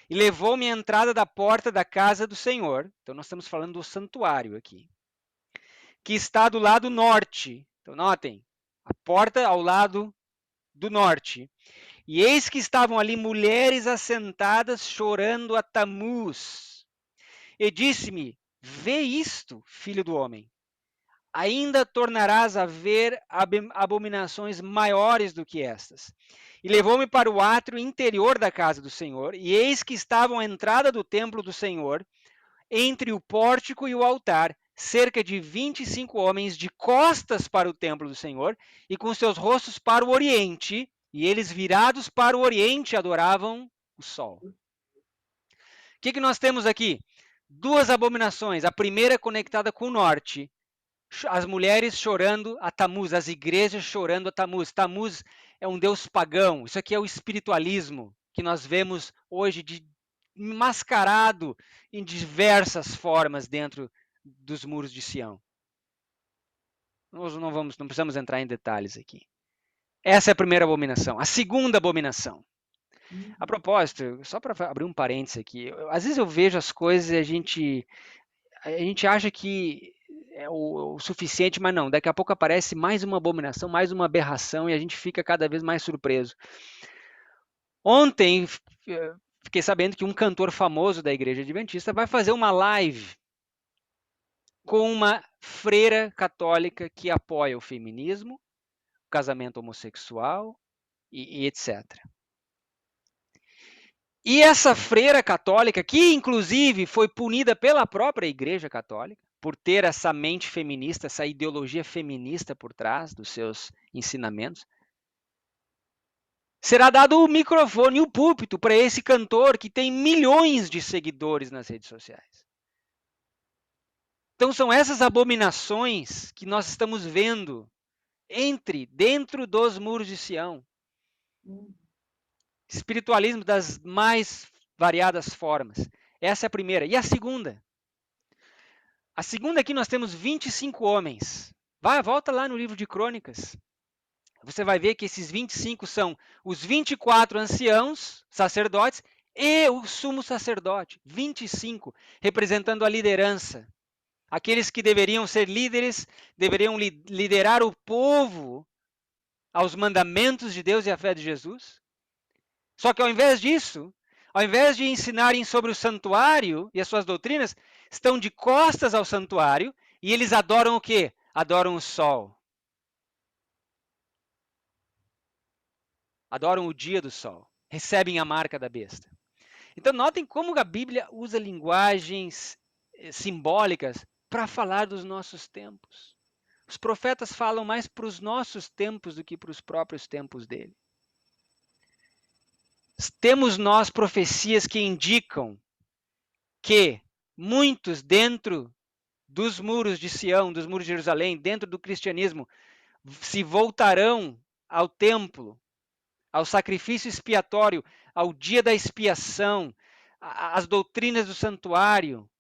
E levou-me à entrada da porta da casa do Senhor. Então nós estamos falando do santuário aqui. Que está do lado norte. Então notem, a porta ao lado do norte. E eis que estavam ali mulheres assentadas chorando a Tamuz. E disse-me, vê isto, filho do homem. Ainda tornarás a ver abominações maiores do que estas. E levou-me para o átrio interior da casa do Senhor, e eis que estavam à entrada do templo do Senhor, entre o pórtico e o altar, cerca de 25 homens de costas para o templo do Senhor, e com seus rostos para o oriente, e eles virados para o oriente adoravam o sol. O que nós temos aqui? Duas abominações. A primeira conectada com o norte, as mulheres chorando a Tamuz, as igrejas chorando a Tamuz. Tamuz é um deus pagão. Isso aqui é o espiritualismo que nós vemos hoje mascarado em diversas formas dentro dos muros de Sião. Nós não precisamos entrar em detalhes aqui. Essa é a primeira abominação. A segunda abominação. A propósito, só para abrir um parênteses aqui, às vezes eu vejo as coisas e a gente acha que é o suficiente, mas não. Daqui a pouco aparece mais uma abominação, mais uma aberração e a gente fica cada vez mais surpreso. Ontem, fiquei sabendo que um cantor famoso da Igreja Adventista vai fazer uma live com uma freira católica que apoia o feminismo, o casamento homossexual e etc. E essa freira católica, que inclusive foi punida pela própria Igreja Católica, por ter essa mente feminista, essa ideologia feminista por trás dos seus ensinamentos, será dado o microfone e o púlpito para esse cantor que tem milhões de seguidores nas redes sociais. Então são essas abominações que nós estamos vendo dentro dos muros de Sião. Espiritualismo das mais variadas formas. Essa é a primeira. E a segunda? A segunda aqui nós temos 25 homens. Volta lá no livro de Crônicas. Você vai ver que esses 25 são os 24 anciãos, sacerdotes, e o sumo sacerdote. 25, representando a liderança. Aqueles que deveriam ser líderes, deveriam liderar o povo aos mandamentos de Deus e à fé de Jesus. Só que ao invés disso, ao invés de ensinarem sobre o santuário e as suas doutrinas, estão de costas ao santuário e eles adoram o quê? Adoram o sol. Adoram o dia do sol. Recebem a marca da besta. Então notem como a Bíblia usa linguagens simbólicas para falar dos nossos tempos. Os profetas falam mais para os nossos tempos do que para os próprios tempos dele. Temos nós profecias que indicam que muitos dentro dos muros de Sião, dos muros de Jerusalém, dentro do cristianismo, se voltarão ao templo, ao sacrifício expiatório, ao dia da expiação, às doutrinas do santuário,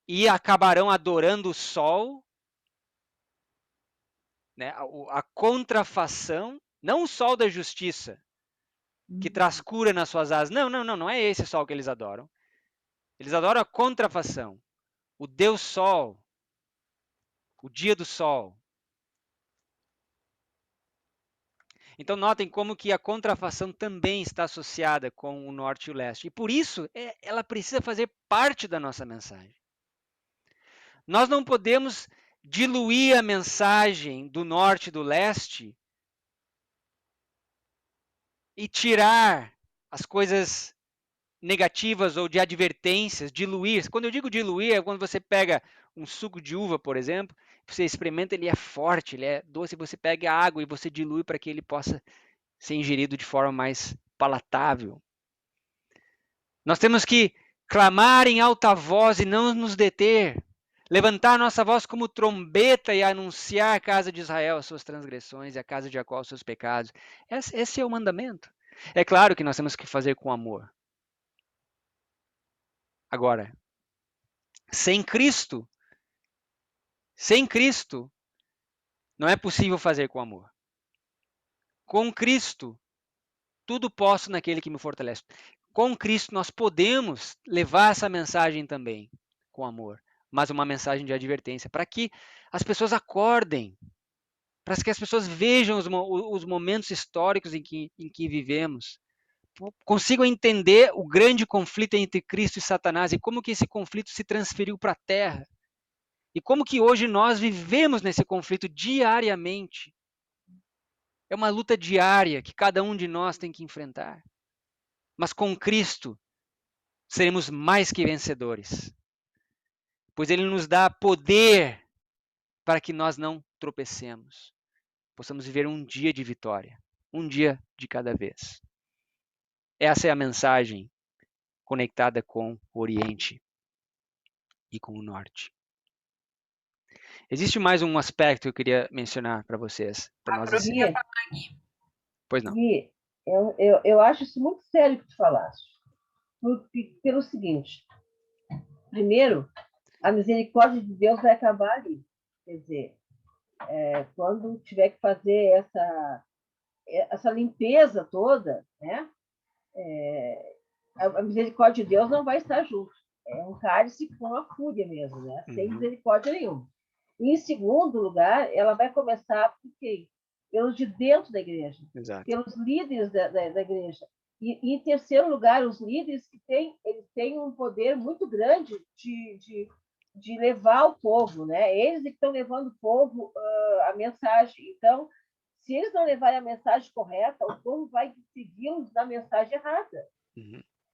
e acabarão adorando o sol, né? A contrafação, não o sol da justiça, que traz cura nas suas asas. Não é esse sol que eles adoram. Eles adoram a contrafação. O Deus Sol. O dia do sol. Então notem como que a contrafação também está associada com o norte e o leste. E por isso ela precisa fazer parte da nossa mensagem. Nós não podemos diluir a mensagem do norte e do leste e tirar as coisas negativas ou de advertências, diluir. Quando eu digo diluir, é quando você pega um suco de uva, por exemplo, você experimenta, ele é forte, ele é doce, você pega a água e você dilui para que ele possa ser ingerido de forma mais palatável. Nós temos que clamar em alta voz e não nos deter. Levantar nossa voz como trombeta e anunciar à casa de Israel as suas transgressões e à casa de Jacó os seus pecados. Esse é o mandamento. É claro que nós temos que fazer com amor. Agora, sem Cristo, não é possível fazer com amor. Com Cristo, tudo posso naquele que me fortalece. Com Cristo nós podemos levar essa mensagem também com amor, mas uma mensagem de advertência, para que as pessoas acordem, para que as pessoas vejam os momentos históricos em que vivemos, consigam entender o grande conflito entre Cristo e Satanás e como que esse conflito se transferiu para a Terra. E como que hoje nós vivemos nesse conflito diariamente. É uma luta diária que cada um de nós tem que enfrentar. Mas com Cristo seremos mais que vencedores, pois Ele nos dá poder para que nós não tropecemos, possamos viver um dia de vitória, um dia de cada vez. Essa é a mensagem conectada com o Oriente e com o Norte. Existe mais um aspecto que eu queria mencionar para vocês. Pois não. Gui, eu acho isso muito sério que tu falaste. Pelo seguinte, primeiro, a misericórdia de Deus vai acabar ali. Quer dizer, quando tiver que fazer essa limpeza toda, né? A misericórdia de Deus não vai estar junto. É um cálice com a fúria mesmo, né? Sem misericórdia nenhuma. E, em segundo lugar, ela vai começar por quem? Pelos de dentro da igreja. Exato. Pelos líderes da igreja. E, em terceiro lugar, os líderes que eles têm um poder muito grande de levar o povo, né? Eles que estão levando o povo a mensagem. Então, se eles não levarem a mensagem correta, o povo vai segui-los na mensagem errada.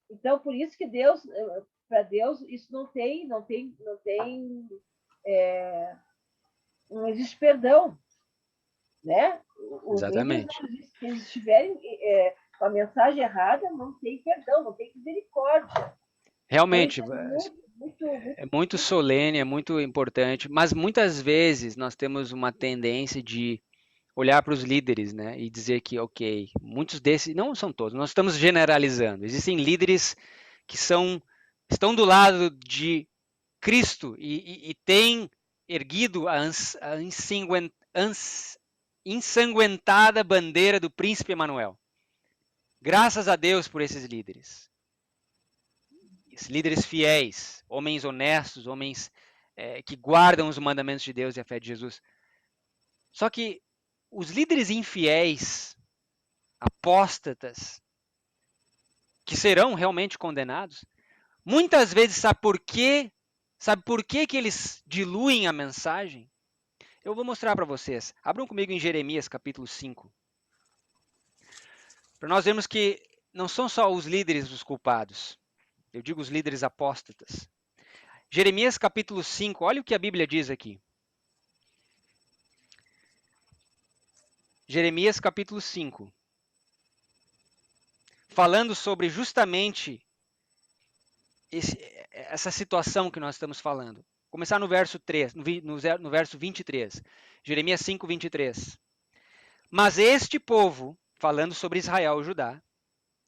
Então, por isso que para Deus, isso não existe perdão, né? Exatamente. Se eles estiverem com a mensagem errada, não tem perdão, não tem misericórdia. Realmente, então, é muito solene, é muito importante, mas muitas vezes nós temos uma tendência de olhar para os líderes, né, e dizer que, ok, muitos desses, não são todos, nós estamos generalizando, existem líderes que estão do lado de Cristo e têm erguido a ensanguentada bandeira do príncipe Emanuel. Graças a Deus por esses líderes. Esses líderes fiéis, homens honestos, homens que guardam os mandamentos de Deus e a fé de Jesus. Só que os líderes infiéis, apóstatas, que serão realmente condenados, muitas vezes sabe por quê que eles diluem a mensagem? Eu vou mostrar para vocês. Abram comigo em Jeremias capítulo 5. Para nós vermos que não são só os líderes os culpados. Eu digo os líderes apóstatas. Jeremias capítulo 5, olha o que a Bíblia diz aqui. Jeremias capítulo 5. Falando sobre justamente essa situação que nós estamos falando. Começar no verso 3, no verso 23. Jeremias 5, 23. Mas este povo, falando sobre Israel e Judá,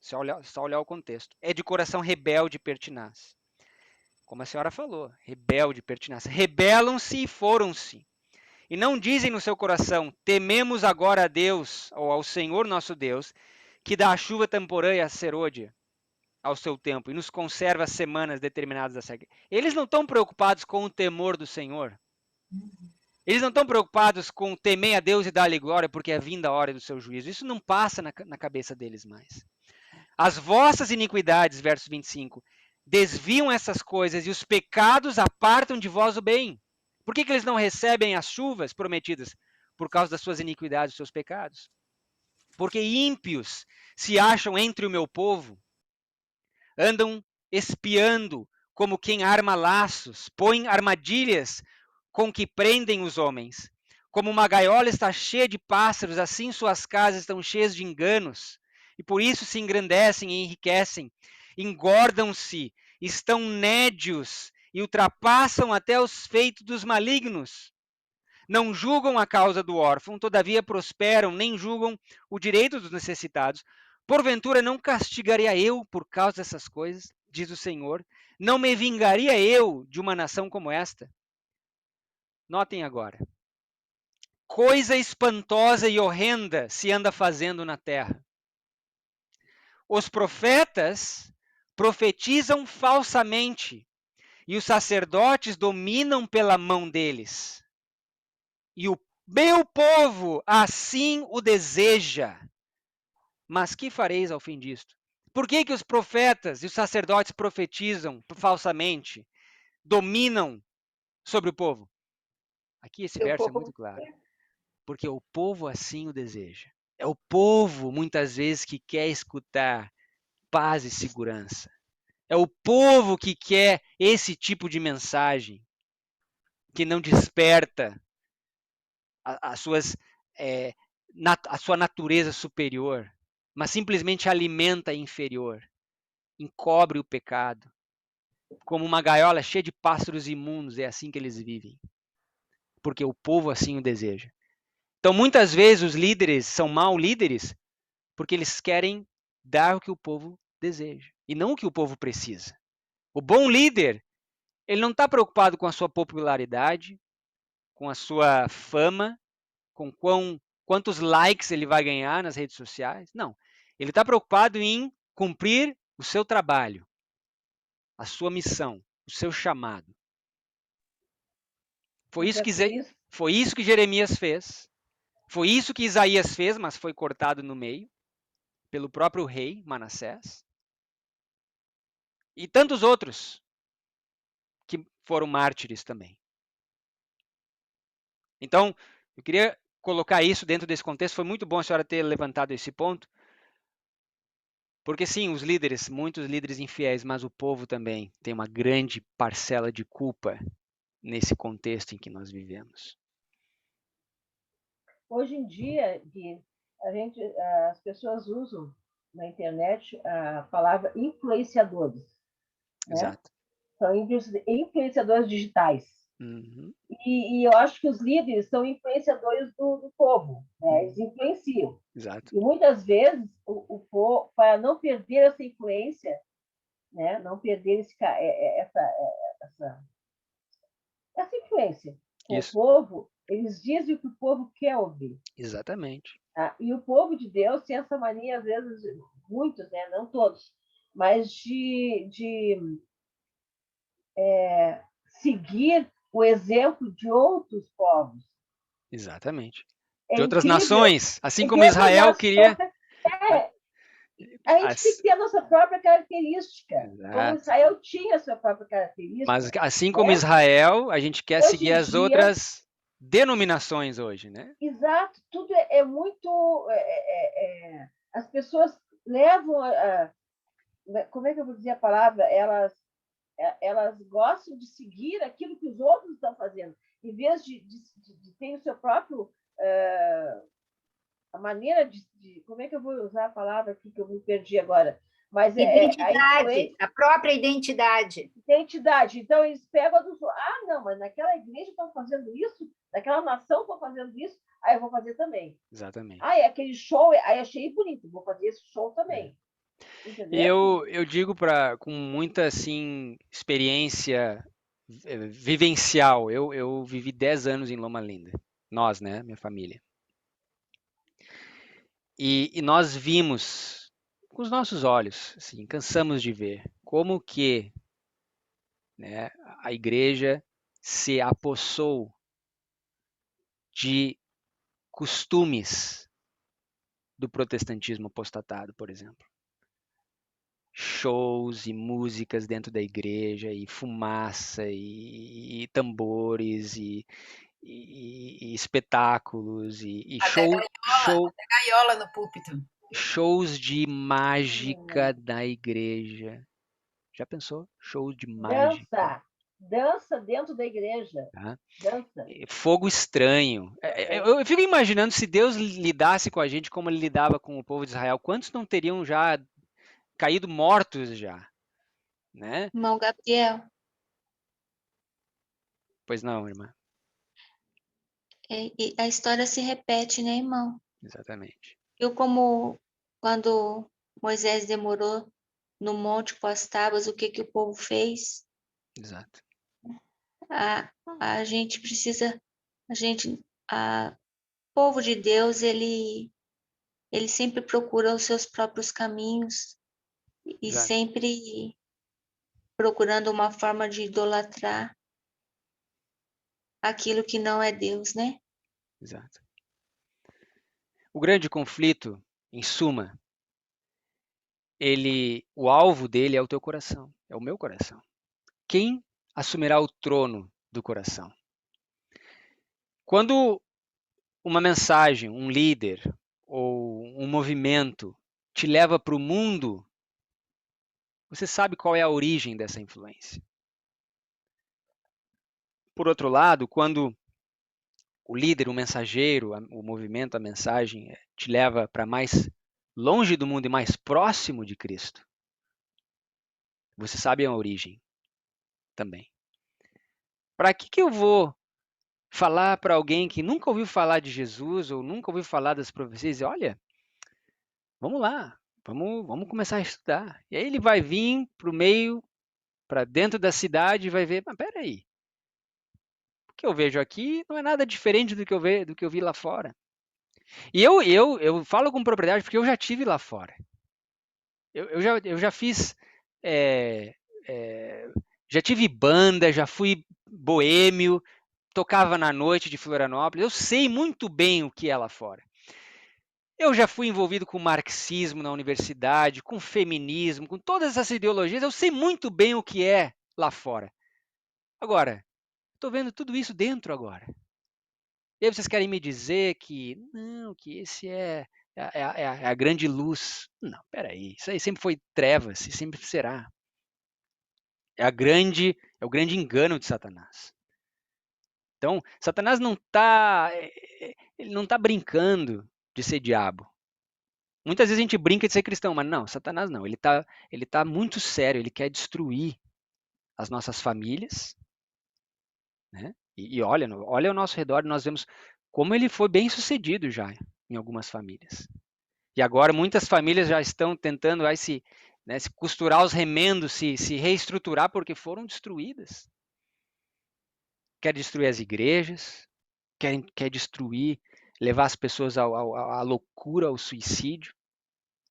só olhar o contexto, é de coração rebelde e pertinaz. Como a senhora falou, rebelde e pertinaz. Rebelam-se e foram-se. E não dizem no seu coração, tememos agora a Deus, ou ao Senhor nosso Deus, que dá a chuva temporânea a serôdia ao seu tempo e nos conserva as semanas determinadas da seca. Eles não estão preocupados com o temor do Senhor. Eles não estão preocupados com temer a Deus e dar-lhe glória porque é vinda a hora do seu juízo. Isso não passa na cabeça deles mais. As vossas iniquidades, verso 25, desviam essas coisas e os pecados apartam de vós o bem. Por que eles não recebem as chuvas prometidas? Por causa das suas iniquidades, dos seus pecados. Porque ímpios se acham entre o meu povo, andam espiando como quem arma laços, põem armadilhas com que prendem os homens. Como uma gaiola está cheia de pássaros, assim suas casas estão cheias de enganos. E por isso se engrandecem e enriquecem, engordam-se, estão nédios e ultrapassam até os feitos dos malignos. Não julgam a causa do órfão, todavia prosperam, nem julgam o direito dos necessitados. Porventura não castigaria eu por causa dessas coisas, diz o Senhor? Não me vingaria eu de uma nação como esta? Notem agora. Coisa espantosa e horrenda se anda fazendo na terra. Os profetas profetizam falsamente e os sacerdotes dominam pela mão deles. E o meu povo assim o deseja. Mas que fareis ao fim disto? Por que os profetas e os sacerdotes profetizam falsamente, dominam sobre o povo? Aqui esse verso é muito claro. Porque o povo assim o deseja. É o povo, muitas vezes, que quer escutar paz e segurança. É o povo que quer esse tipo de mensagem, que não desperta a sua natureza superior, mas simplesmente alimenta a inferior, encobre o pecado. Como uma gaiola cheia de pássaros imundos, é assim que eles vivem. Porque o povo assim o deseja. Então, muitas vezes, os líderes são mau líderes porque eles querem dar o que o povo deseja e não o que o povo precisa. O bom líder, ele não está preocupado com a sua popularidade, com a sua fama, com quantos likes ele vai ganhar nas redes sociais. Não. Ele está preocupado em cumprir o seu trabalho, a sua missão, o seu chamado. Foi isso que Jeremias fez. Foi isso que Isaías fez, mas foi cortado no meio pelo próprio rei Manassés. E tantos outros que foram mártires também. Então, eu queria colocar isso dentro desse contexto. Foi muito bom a senhora ter levantado esse ponto. Porque sim, os líderes, muitos líderes infiéis, mas o povo também tem uma grande parcela de culpa nesse contexto em que nós vivemos. Hoje em dia, Gui, as pessoas usam na internet a palavra influenciadores. Exato. Né? São influenciadores digitais. Uhum. E eu acho que os líderes são influenciadores do povo. Né? Eles influenciam. Exato. E muitas vezes, o povo, para não perder essa influência, né? Não perder essa influência com o povo, eles dizem o que o povo quer ouvir. Exatamente. Tá? E o povo de Deus tem essa mania, às vezes, muitos, né? Não todos, mas de seguir o exemplo de outros povos. Exatamente. De outras nações, assim como Israel queria... A gente tem que ter a nossa própria característica. Exato. Como Israel tinha a sua própria característica. Mas assim como Israel, a gente quer seguir as outras denominações hoje, né? Exato. Tudo é muito... as pessoas levam... como é que eu vou dizer a palavra? Elas gostam de seguir aquilo que os outros estão fazendo. Em vez de ter o seu próprio... a maneira de... Como é que eu vou usar a palavra aqui que eu me perdi agora? Mas identidade, a própria identidade. Identidade. Então, eles pegam dos... não, mas naquela igreja estão fazendo isso, naquela nação estão fazendo isso, aí eu vou fazer também. Exatamente. Aquele show, aí achei bonito, vou fazer esse show também. Eu digo com muita assim, experiência vivencial. Eu vivi 10 anos em Loma Linda. Nós, né? Minha família. E nós vimos com os nossos olhos, assim, cansamos de ver como que, né, a igreja se apossou de costumes do protestantismo apostatado, por exemplo. Shows e músicas dentro da igreja, e fumaça, e tambores, e espetáculos, e até gaiola no púlpito. Shows de mágica da igreja. Já pensou? Shows de mágica. Dança dentro da igreja. Tá? Dança. Fogo estranho. Eu fico imaginando se Deus lidasse com a gente como ele lidava com o povo de Israel, quantos não teriam já caído mortos já? Né? Irmão Gabriel. Pois não, irmã. A história se repete, né, irmão? Exatamente. Eu, como quando Moisés demorou no monte com as tábuas, o que o povo fez? Exato. A gente precisa, o povo de Deus, ele sempre procura os seus próprios caminhos e Exato. sempre procurando uma forma de idolatrar aquilo que não é Deus, né? Exato. O grande conflito, em suma, o alvo dele é o teu coração, é o meu coração. Quem assumirá o trono do coração? Quando uma mensagem, um líder ou um movimento te leva para o mundo, você sabe qual é a origem dessa influência. Por outro lado, quando o líder, o mensageiro, o movimento, a mensagem te leva para mais longe do mundo e mais próximo de Cristo, você sabe a origem também. Para que eu vou falar para alguém que nunca ouviu falar de Jesus ou nunca ouviu falar das profecias? Olha, vamos lá, vamos começar a estudar. E aí ele vai vir para o meio, para dentro da cidade e vai ver, mas peraí, o que eu vejo aqui não é nada diferente do que eu vi lá fora. E eu falo com propriedade porque eu já tive lá fora. Eu já fiz, já tive banda, já fui boêmio, tocava na noite de Florianópolis, eu sei muito bem o que é lá fora. Eu já fui envolvido com marxismo na universidade, com feminismo, com todas essas ideologias, eu sei muito bem o que é lá fora. Agora, estou vendo tudo isso dentro agora. E aí vocês querem me dizer que não, que esse é a grande luz. Não, peraí, isso aí sempre foi trevas e sempre será. É o grande engano de Satanás. Então, Satanás ele não está brincando de ser diabo. Muitas vezes a gente brinca de ser cristão, mas não, Satanás não. Ele tá muito sério, ele quer destruir as nossas famílias, né? E olha ao nosso redor, nós vemos como ele foi bem sucedido já em algumas famílias. E agora muitas famílias já estão tentando se costurar os remendos, se reestruturar porque foram destruídas. Quer destruir as igrejas, quer destruir, levar as pessoas à loucura, ao suicídio.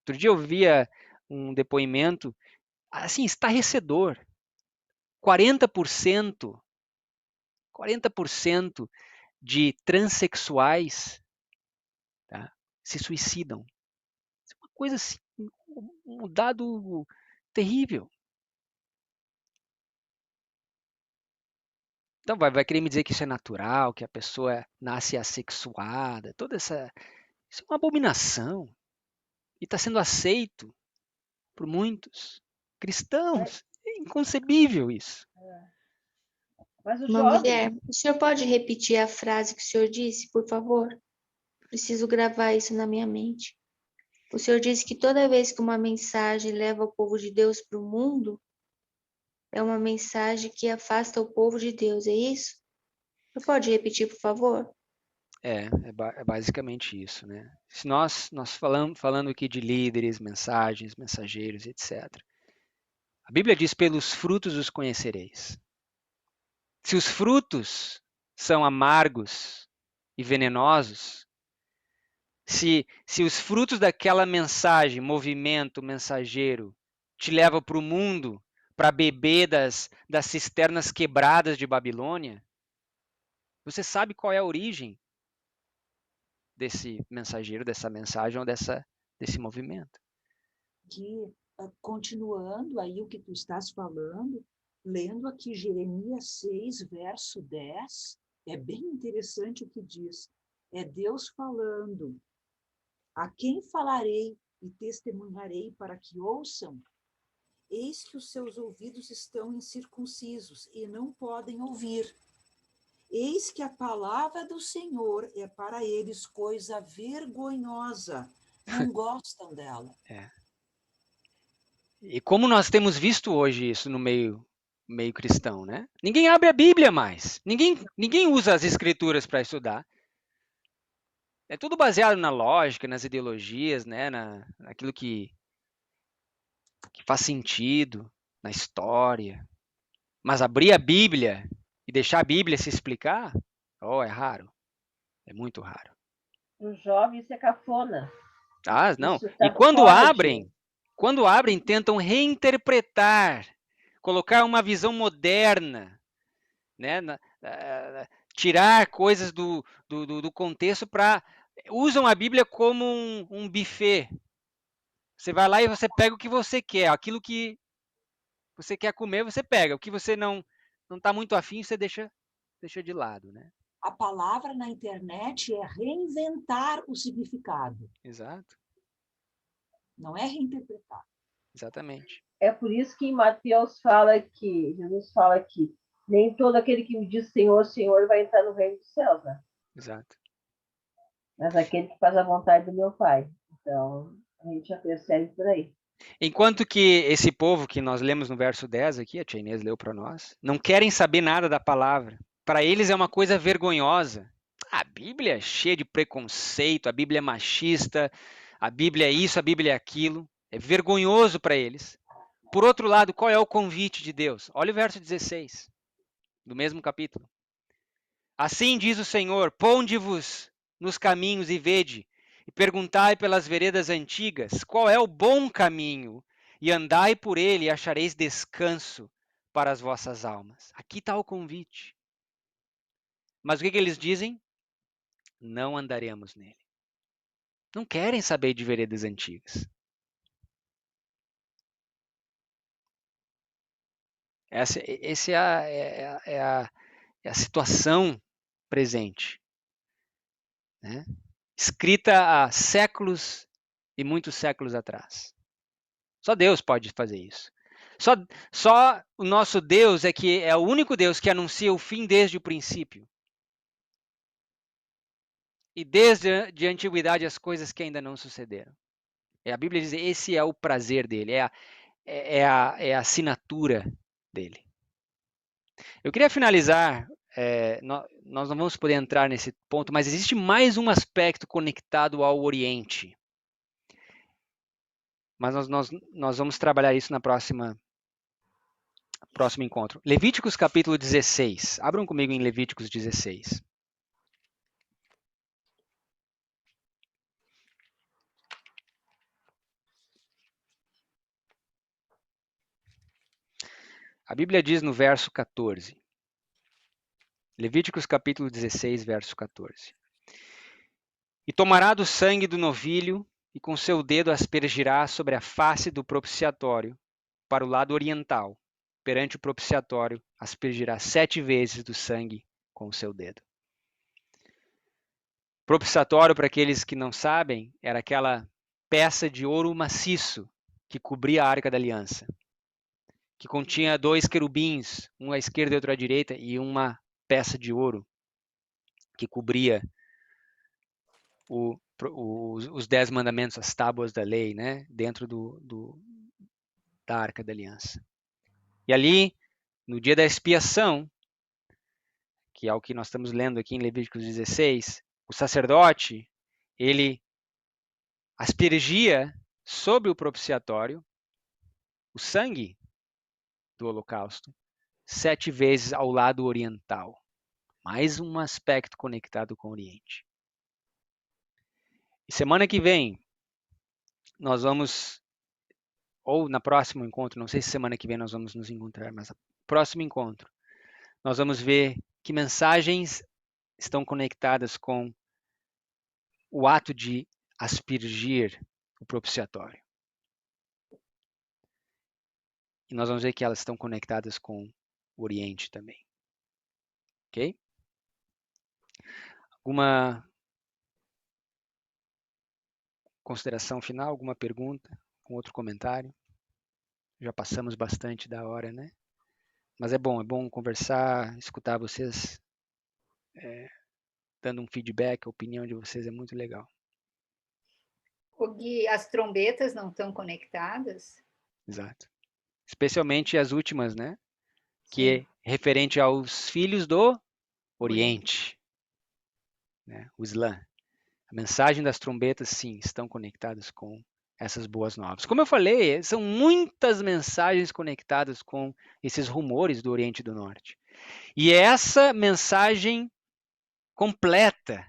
Outro dia eu via um depoimento assim estarrecedor. 40% de transexuais, tá, se suicidam. Isso é uma coisa assim, um dado terrível. Então vai querer me dizer que isso é natural, que a pessoa nasce assexuada, isso é uma abominação. E está sendo aceito por muitos cristãos. É inconcebível isso. Mas o Irmão jovem... Guilherme, o senhor pode repetir a frase que o senhor disse, por favor? Preciso gravar isso na minha mente. O senhor disse que toda vez que uma mensagem leva o povo de Deus para o mundo, é uma mensagem que afasta o povo de Deus, é isso? Você pode repetir, por favor? É basicamente isso, né? Se nós falando aqui de líderes, mensagens, mensageiros, etc. A Bíblia diz: pelos frutos os conhecereis. Se os frutos são amargos e venenosos, se os frutos daquela mensagem, movimento, mensageiro, te levam para o mundo, para beber das cisternas quebradas de Babilônia, você sabe qual é a origem desse mensageiro, dessa mensagem ou desse movimento. Que, continuando aí o que tu estás falando, lendo aqui Jeremias 6, verso 10, é bem interessante o que diz. É Deus falando: a quem falarei e testemunharei para que ouçam? Eis que os seus ouvidos estão incircuncisos e não podem ouvir. Eis que a palavra do Senhor é para eles coisa vergonhosa. Não gostam dela. E como nós temos visto hoje isso no meio cristão, né? Ninguém abre a Bíblia mais. Ninguém usa as escrituras para estudar. É tudo baseado na lógica, nas ideologias, né? Naquilo que faz sentido, na história. Mas abrir a Bíblia e deixar a Bíblia se explicar, é raro. É muito raro. Os jovens isso é cafona. Ah, não. Isso E tá quando fora abrem, tentam reinterpretar, colocar uma visão moderna, né? Tirar coisas do contexto usam a Bíblia como um buffet. Você vai lá e você pega o que você quer, aquilo que você quer comer, você pega. O que você não está muito afim, você deixa de lado, né? A palavra na internet é reinventar o significado. Exato. Não é reinterpretar. Exatamente. É por isso que em Mateus fala que, Jesus fala que nem todo aquele que me diz Senhor, Senhor vai entrar no reino dos céus, né? Exato. Mas aquele que faz a vontade do meu Pai. Então, a gente já percebe por aí. Enquanto que esse povo que nós lemos no verso 10 aqui, a Tia Inês leu para nós, não querem saber nada da palavra. Para eles é uma coisa vergonhosa. A Bíblia é cheia de preconceito, a Bíblia é machista, a Bíblia é isso, a Bíblia é aquilo. É vergonhoso para eles. Por outro lado, qual é o convite de Deus? Olha o verso 16, do mesmo capítulo. Assim diz o Senhor: ponde-vos nos caminhos e vede, e perguntai pelas veredas antigas, qual é o bom caminho, e andai por ele e achareis descanso para as vossas almas. Aqui está o convite. Mas o que eles dizem? Não andaremos nele. Não querem saber de veredas antigas. Essa é a situação presente, né? Escrita há séculos e muitos séculos atrás. Só Deus pode fazer isso. Só o nosso Deus é o único Deus que anuncia o fim desde o princípio. E desde a antiguidade as coisas que ainda não sucederam. A Bíblia diz que esse é o prazer dele, é a assinatura dele. Eu queria finalizar, nós não vamos poder entrar nesse ponto, mas existe mais um aspecto conectado ao Oriente. Mas nós vamos trabalhar isso na próximo encontro. Levíticos capítulo 16. Abram comigo em Levíticos 16. A Bíblia diz no verso 14. Levíticos capítulo 16, verso 14. E tomará do sangue do novilho e com seu dedo aspergirá sobre a face do propiciatório para o lado oriental. Perante o propiciatório aspergirá 7 vezes do sangue com o seu dedo. Propiciatório, para aqueles que não sabem, era aquela peça de ouro maciço que cobria a Arca da Aliança, que continha 2 querubins, um à esquerda e outro à direita, e uma peça de ouro que cobria os 10 mandamentos, as tábuas da lei, né, dentro da Arca da Aliança. E ali, no dia da expiação, que é o que nós estamos lendo aqui em Levíticos 16, o sacerdote, ele aspergia sobre o propiciatório o sangue do holocausto 7 vezes ao lado oriental. Mais um aspecto conectado com o Oriente. E semana que vem, nós vamos, ou na próximo encontro, não sei se semana que vem nós vamos nos encontrar, mas no próximo encontro, nós vamos ver que mensagens estão conectadas com o ato de aspergir o propiciatório. E nós vamos ver que elas estão conectadas com o Oriente também. Ok? Alguma consideração final? Alguma pergunta? Com outro comentário? Já passamos bastante da hora, né? Mas é bom conversar, escutar vocês dando um feedback, a opinião de vocês é muito legal. O Gui, as trombetas não estão conectadas? Exato. Especialmente as últimas, né? Que é referente aos filhos do Oriente, né? O Islã. A mensagem das trombetas, sim, estão conectadas com essas boas novas. Como eu falei, são muitas mensagens conectadas com esses rumores do Oriente e do Norte. E é essa mensagem completa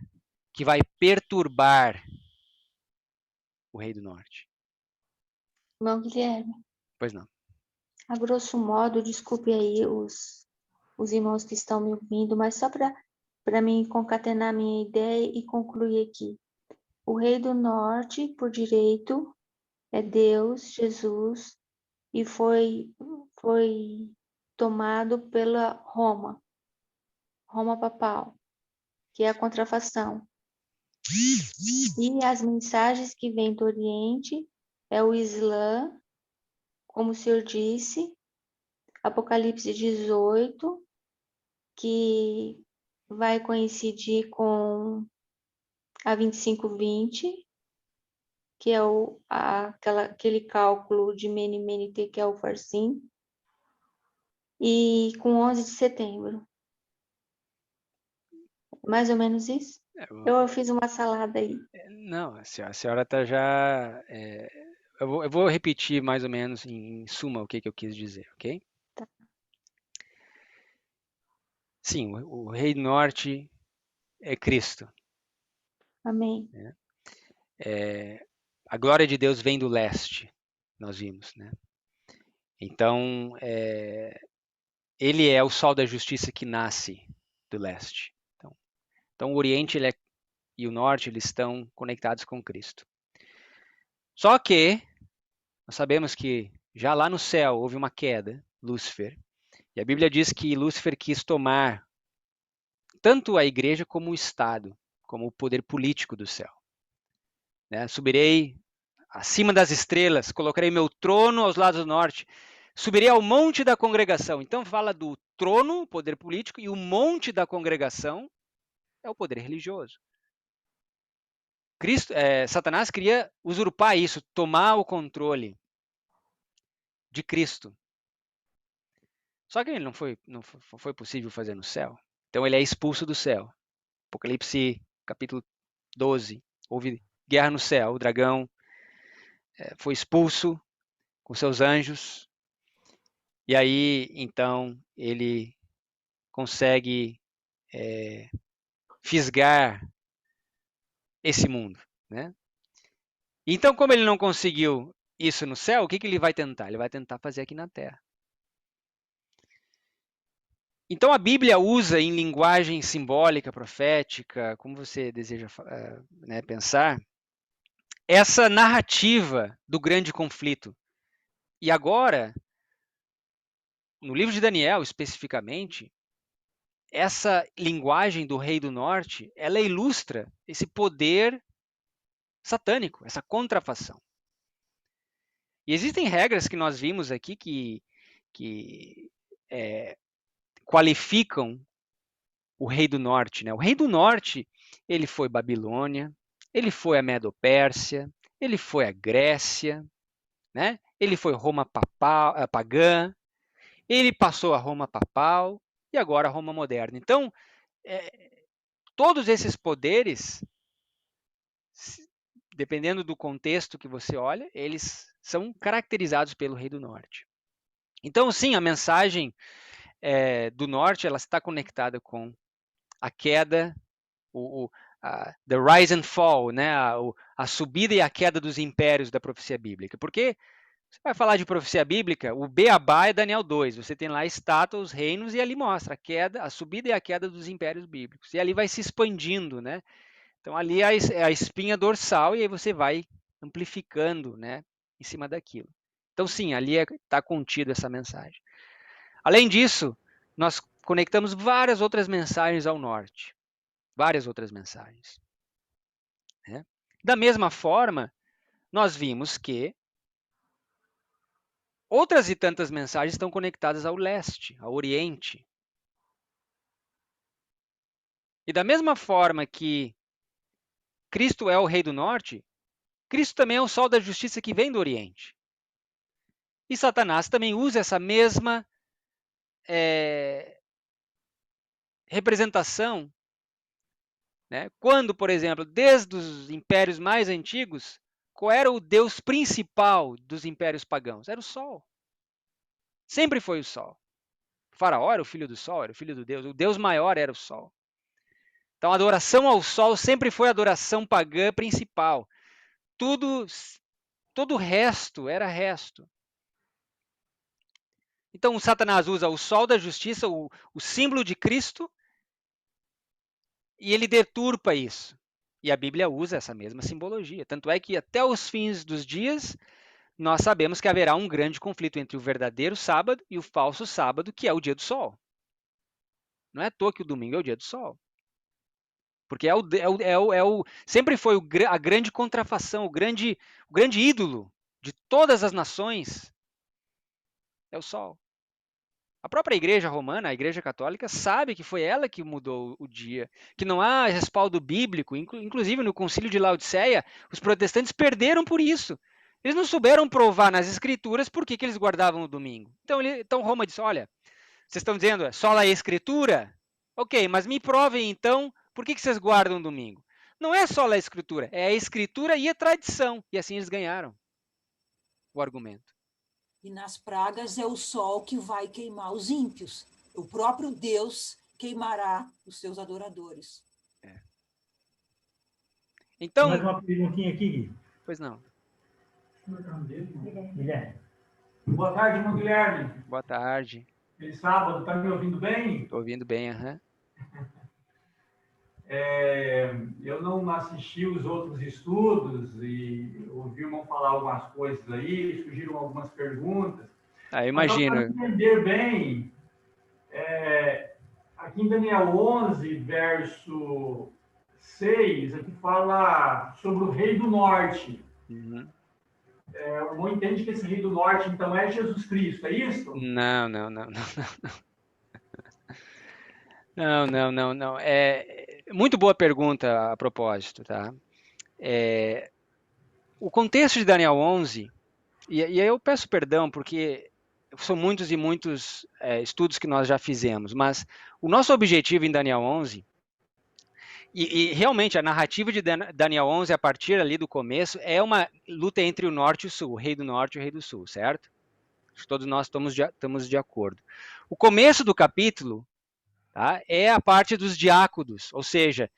que vai perturbar o Rei do Norte. Irmão Guilherme. Pois não. A grosso modo, desculpe aí os irmãos que estão me ouvindo, mas só para mim concatenar minha ideia e concluir aqui. O Rei do Norte, por direito, é Deus, Jesus, e foi tomado pela Roma papal, que é a contrafação. E as mensagens que vêm do Oriente é o Islã, como o senhor disse, Apocalipse 18, que vai coincidir com a 2520, que é aquele cálculo de Mene Tekel Farsim, e com 11 de setembro. Mais ou menos isso? Eu fiz uma salada aí. Não, a senhora está já... eu vou repetir mais ou menos em suma o que eu quis dizer, ok? Tá. Sim, o Rei do Norte é Cristo. Amém. A glória de Deus vem do leste, nós vimos, né? Então, ele é o sol da justiça que nasce do leste. Então o Oriente e o Norte eles estão conectados com Cristo. Só que nós sabemos que já lá no céu houve uma queda, Lúcifer, e a Bíblia diz que Lúcifer quis tomar tanto a igreja como o Estado, como o poder político do céu. Né? Subirei acima das estrelas, colocarei meu trono aos lados do norte, subirei ao monte da congregação. Então fala do trono, poder político, e o monte da congregação é o poder religioso. Satanás queria usurpar isso, tomar o controle de Cristo. Só que ele não foi possível fazer no céu. Então ele é expulso do céu. Apocalipse capítulo 12. Houve guerra no céu. O dragão foi expulso com seus anjos. E aí, então, ele consegue fisgar esse mundo, né? Então, como ele não conseguiu isso no céu, o que ele vai tentar? Ele vai tentar fazer aqui na terra. Então, a Bíblia usa em linguagem simbólica, profética, como você deseja pensar, essa narrativa do grande conflito. E agora, no livro de Daniel, especificamente, essa linguagem do Rei do Norte, ela ilustra esse poder satânico, essa contrafação. E existem regras que nós vimos aqui que qualificam o Rei do Norte. Né? O Rei do Norte, ele foi Babilônia, ele foi a Medo-Pérsia, ele foi a Grécia, né? Ele foi Roma pagã, ele passou a Roma papal e agora a Roma moderna. Então, todos esses poderes, dependendo do contexto que você olha, eles são caracterizados pelo Rei do Norte. Então, sim, a mensagem do Norte ela está conectada com a queda, the rise and fall, né? A subida e a queda dos impérios da profecia bíblica. Porque você vai falar de profecia bíblica, o beabá é Daniel 2. Você tem lá a estátua, os reinos, e ali mostra a subida e a queda dos impérios bíblicos. E ali vai se expandindo, né? Então ali é a espinha dorsal e aí você vai amplificando, né, em cima daquilo. Então sim, ali está contido essa mensagem. Além disso, nós conectamos várias outras mensagens ao norte. Várias outras mensagens. Né? Da mesma forma, nós vimos que outras e tantas mensagens estão conectadas ao leste, ao oriente. E da mesma forma que Cristo é o rei do norte, Cristo também é o sol da justiça que vem do oriente. E Satanás também usa essa mesma representação, né? Quando, por exemplo, desde os impérios mais antigos, qual era o deus principal dos impérios pagãos? Era o sol. Sempre foi o sol. O faraó era o filho do sol, era o filho do Deus. O Deus maior era o sol. Então, a adoração ao sol sempre foi a adoração pagã principal. Todo o resto era resto. Então, o Satanás usa o sol da justiça, o símbolo de Cristo, e ele deturpa isso. E a Bíblia usa essa mesma simbologia. Tanto é que até os fins dos dias, nós sabemos que haverá um grande conflito entre o verdadeiro sábado e o falso sábado, que é o dia do sol. Não é à toa que o domingo é o dia do sol. Porque sempre foi a grande contrafação, o grande ídolo de todas as nações é o sol. A própria igreja romana, a igreja católica, sabe que foi ela que mudou o dia, que não há respaldo bíblico, inclusive no concílio de Laodiceia, os protestantes perderam por isso. Eles não souberam provar nas escrituras por que eles guardavam o domingo. Então Roma disse, olha, vocês estão dizendo só a escritura? Ok, mas me provem então por que vocês guardam o domingo. Não é só a escritura, é a escritura e a tradição. E assim eles ganharam o argumento. E nas pragas é o sol que vai queimar os ímpios. O próprio Deus queimará os seus adoradores. Então, mais uma perguntinha aqui, Gui. Pois não. Guilherme. Boa tarde, irmão Guilherme. Boa tarde. Feliz sábado, tá me ouvindo bem? Estou ouvindo bem, aham. Eu não assisti os outros estudos e ouvi o irmão falar algumas coisas aí, surgiram algumas perguntas. Eu imagino. Para entender bem, aqui em Daniel 11, verso 6, aqui fala sobre o rei do norte. Uhum. O irmão entende que esse rei do norte, então, é Jesus Cristo, é isso? Não. Não. Muito boa pergunta a propósito, tá? O contexto de Daniel 11, e aí eu peço perdão porque são muitos e muitos estudos que nós já fizemos, mas o nosso objetivo em Daniel 11, e realmente a narrativa de Daniel 11, a partir ali do começo, é uma luta entre o norte e o sul, o rei do norte e o rei do sul, certo? Todos nós estamos de acordo. O começo do capítulo, tá, é a parte dos diáconos, ou seja,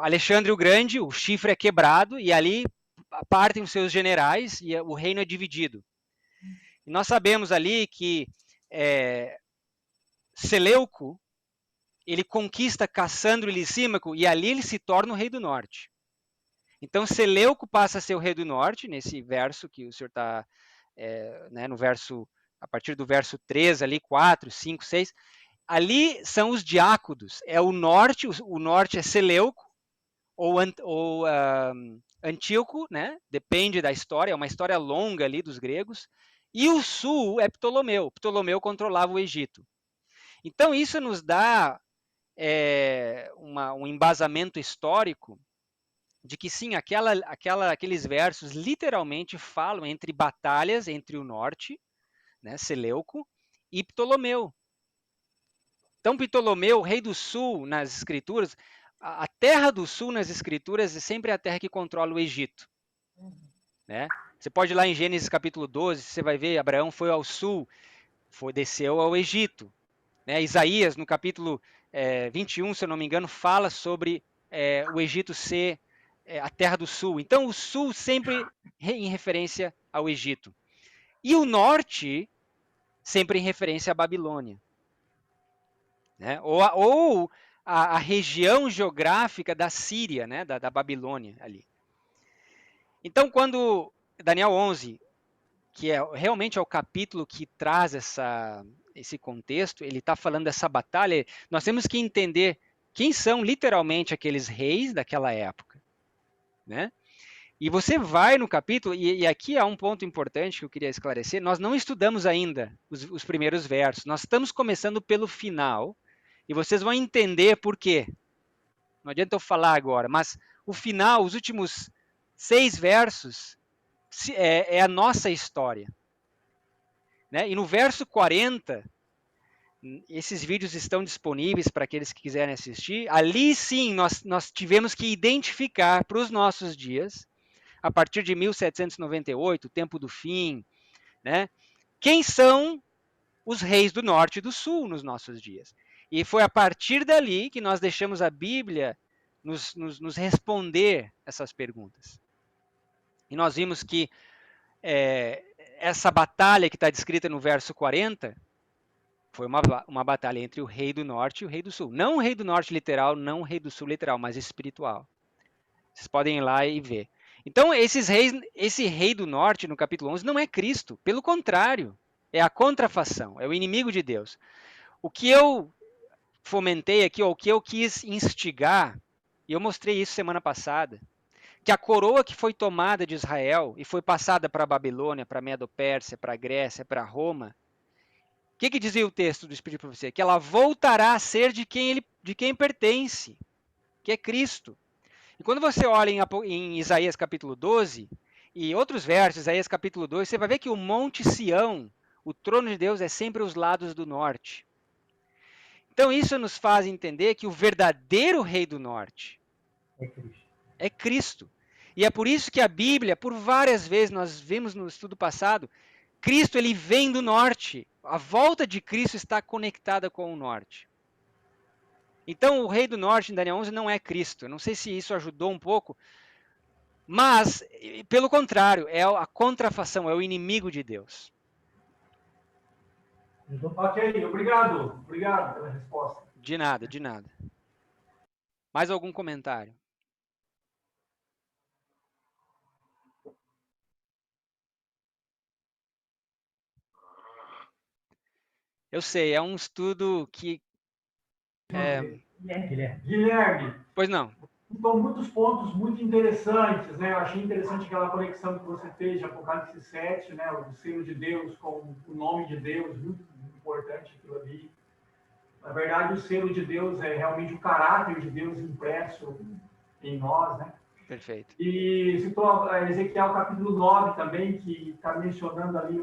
Alexandre o Grande, o chifre é quebrado e ali partem os seus generais e o reino é dividido. E nós sabemos ali que Seleuco, ele conquista Cassandro e Lisímaco e ali ele se torna o rei do norte. Então Seleuco passa a ser o rei do norte, nesse verso que o senhor está, no verso, a partir do verso 3 ali, 4, 5, 6, ali são os diáconos, é o norte é Seleuco, ou Antíoco, né? Depende da história, é uma história longa ali dos gregos, e o sul é Ptolomeu, Ptolomeu controlava o Egito. Então isso nos dá um embasamento histórico de que sim, aqueles versos literalmente falam entre batalhas entre o norte, né, Seleuco, e Ptolomeu. Então, Ptolomeu, rei do sul, nas escrituras, a terra do sul nas escrituras é sempre a terra que controla o Egito. Né? Você pode ir lá em Gênesis capítulo 12, você vai ver, Abraão foi ao sul, desceu ao Egito. Né? Isaías, no capítulo 21, se eu não me engano, fala sobre o Egito ser a terra do sul. Então, o sul sempre em referência ao Egito. E o norte sempre em referência à Babilônia. Né? Ou a região geográfica da Síria, né, da Babilônia ali. Então, quando Daniel 11, que realmente é o capítulo que traz esse contexto, ele está falando dessa batalha, nós temos que entender quem são literalmente aqueles reis daquela época, né? E você vai no capítulo, e aqui há um ponto importante que eu queria esclarecer, nós não estudamos ainda os primeiros versos, nós estamos começando pelo final, e vocês vão entender por quê. Não adianta eu falar agora, mas o final, os últimos 6 versos, é a nossa história. Né? E no verso 40, esses vídeos estão disponíveis para aqueles que quiserem assistir. Ali sim, nós tivemos que identificar para os nossos dias, a partir de 1798, o tempo do fim, né? Quem são os reis do norte e do sul nos nossos dias. E foi a partir dali que nós deixamos a Bíblia nos responder essas perguntas. E nós vimos que essa batalha que está descrita no verso 40 foi uma batalha entre o rei do norte e o rei do sul. Não o rei do norte literal, não o rei do sul literal, mas espiritual. Vocês podem ir lá e ver. Então, esse rei do norte, no capítulo 11, não é Cristo. Pelo contrário, é a contrafação, é o inimigo de Deus. O que eu fomentei aqui, ou o que eu quis instigar, e eu mostrei isso semana passada, que a coroa que foi tomada de Israel e foi passada para a Babilônia, para a Medo-Pérsia, para a Grécia, para Roma, o que dizia o texto do Espírito de Profecia? Que ela voltará a ser de quem pertence, que é Cristo. E quando você olha em Isaías capítulo 12 e outros versos, Isaías capítulo 2, você vai ver que o Monte Sião, o trono de Deus, é sempre os lados do norte. Então isso nos faz entender que o verdadeiro rei do norte é Cristo. E é por isso que a Bíblia, por várias vezes, nós vimos no estudo passado, Cristo ele vem do norte. A volta de Cristo está conectada com o norte. Então, o rei do norte, em Daniel 11, não é Cristo. Eu não sei se isso ajudou um pouco, mas, pelo contrário, é a contrafação, é o inimigo de Deus. Ok, obrigado. Obrigado pela resposta. De nada, de nada. Mais algum comentário? Eu sei, é um estudo que... Guilherme. Pois não. Então, muitos pontos muito interessantes, né? Eu achei interessante aquela conexão que você fez de Apocalipse 7, né? O selo de Deus com o nome de Deus, muito importante aquilo ali. Na verdade, o selo de Deus é realmente o caráter de Deus impresso em nós, né? Perfeito. E citou Ezequiel capítulo 9 também, que está mencionando ali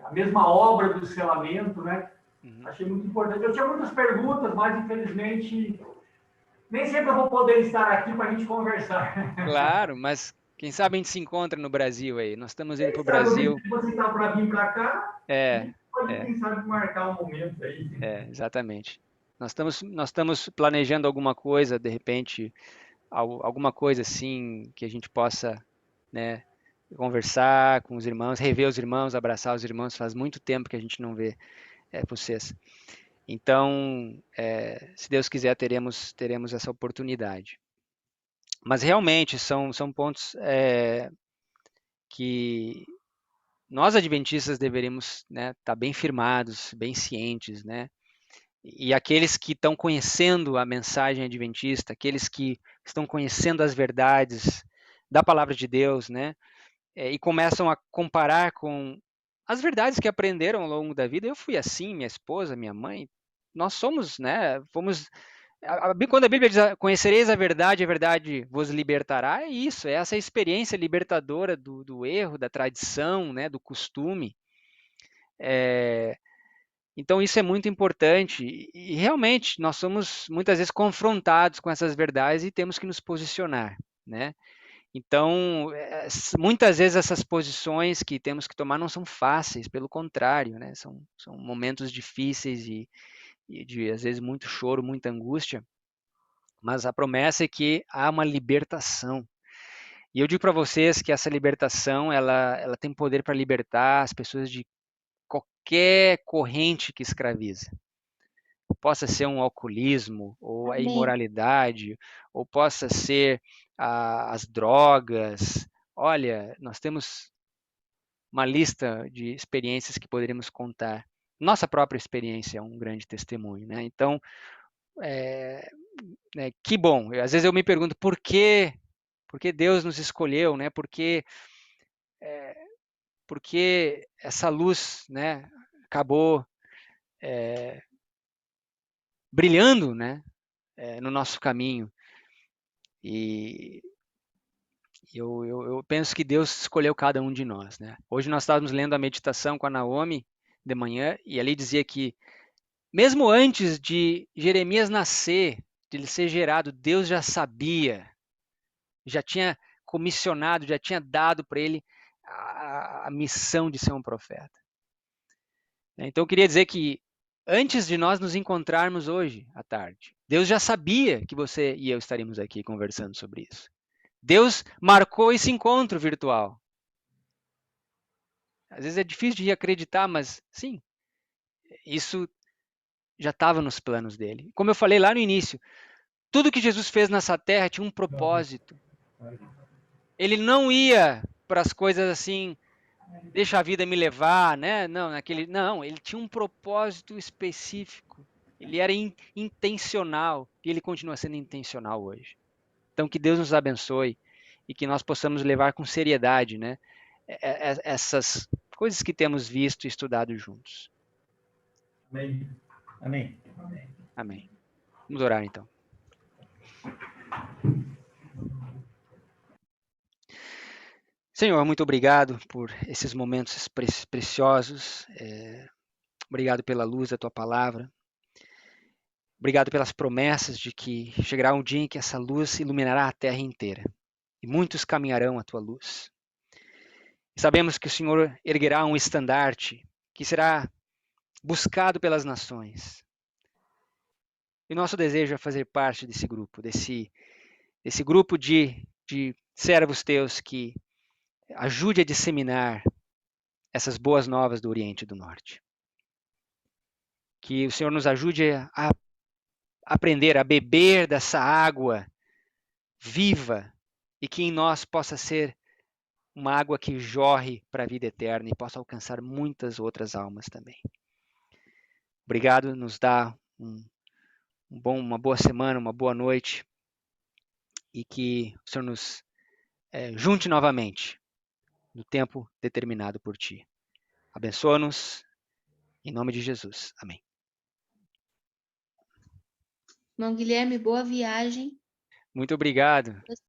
a mesma obra do selamento, né? Achei muito importante. Eu tinha muitas perguntas, mas infelizmente nem sempre eu vou poder estar aqui para a gente conversar. Claro, mas quem sabe a gente se encontra no Brasil aí. Nós estamos indo para o Brasil. Se você está para vir para cá, pode, quem sabe, marcar um momento aí. Exatamente. Nós estamos planejando alguma coisa, de repente, alguma coisa assim que a gente possa, né, conversar com os irmãos, rever os irmãos, abraçar os irmãos. Faz muito tempo que a gente não vê vocês. Então, se Deus quiser, teremos essa oportunidade. Mas realmente são pontos que nós adventistas deveríamos, né, estar bem firmados, bem cientes, né? E aqueles que estão conhecendo a mensagem adventista, aqueles que estão conhecendo as verdades da palavra de Deus, né? E começam a comparar com as verdades que aprenderam ao longo da vida. Eu fui assim, minha esposa, minha mãe, nós somos, né? Quando a Bíblia diz, conhecereis a verdade vos libertará, é isso, é essa experiência libertadora do erro, da tradição, né? Do costume. Então isso é muito importante e realmente nós somos muitas vezes confrontados com essas verdades e temos que nos posicionar, né? Então, muitas vezes essas posições que temos que tomar não são fáceis, pelo contrário, né? São momentos difíceis e de, às vezes, muito choro, muita angústia, mas a promessa é que há uma libertação. E eu digo para vocês que essa libertação, ela tem poder para libertar as pessoas de qualquer corrente que escraviza. possa ser um alcoolismo, ou a Amém. imoralidade, ou possa ser as drogas. Olha, nós temos uma lista de experiências que poderíamos contar. Nossa própria experiência é um grande testemunho, né? Então, que bom. Às vezes eu me pergunto por que Deus nos escolheu, né? Por que essa luz, né, acabou brilhando, né, no nosso caminho. E eu penso que Deus escolheu cada um de nós, né? Hoje nós estávamos lendo a meditação com a Naomi de manhã, e ali dizia que mesmo antes de Jeremias nascer, de ele ser gerado, Deus já sabia, já tinha comissionado, já tinha dado para ele a missão de ser um profeta. Então eu queria dizer que antes de nós nos encontrarmos hoje à tarde, Deus já sabia que você e eu estaríamos aqui conversando sobre isso. Deus marcou esse encontro virtual. Às vezes é difícil de acreditar, mas sim, isso já estava nos planos dele. Como eu falei lá no início, tudo que Jesus fez nessa terra tinha um propósito. Ele não ia para as coisas assim, deixa a vida me levar, né? Não, ele tinha um propósito específico. Ele era intencional e ele continua sendo intencional hoje. Então que Deus nos abençoe e que nós possamos levar com seriedade, né, essas coisas que temos visto e estudado juntos. Amém. Amém. Amém. Vamos orar então. Senhor, muito obrigado por esses momentos preciosos. Obrigado pela luz da tua palavra. Obrigado pelas promessas de que chegará um dia em que essa luz iluminará a terra inteira e muitos caminharão à tua luz. E sabemos que o Senhor erguerá um estandarte que será buscado pelas nações. E nosso desejo é fazer parte desse grupo, desse grupo de servos teus que ajude a disseminar essas boas novas do Oriente e do Norte. Que o Senhor nos ajude a aprender a beber dessa água viva e que em nós possa ser uma água que jorre para a vida eterna e possa alcançar muitas outras almas também. Obrigado, nos dá uma boa semana, uma boa noite e que o Senhor nos junte novamente no tempo determinado por Ti. Abençoa-nos, em nome de Jesus. Amém. Irmão Guilherme, boa viagem. Muito obrigado.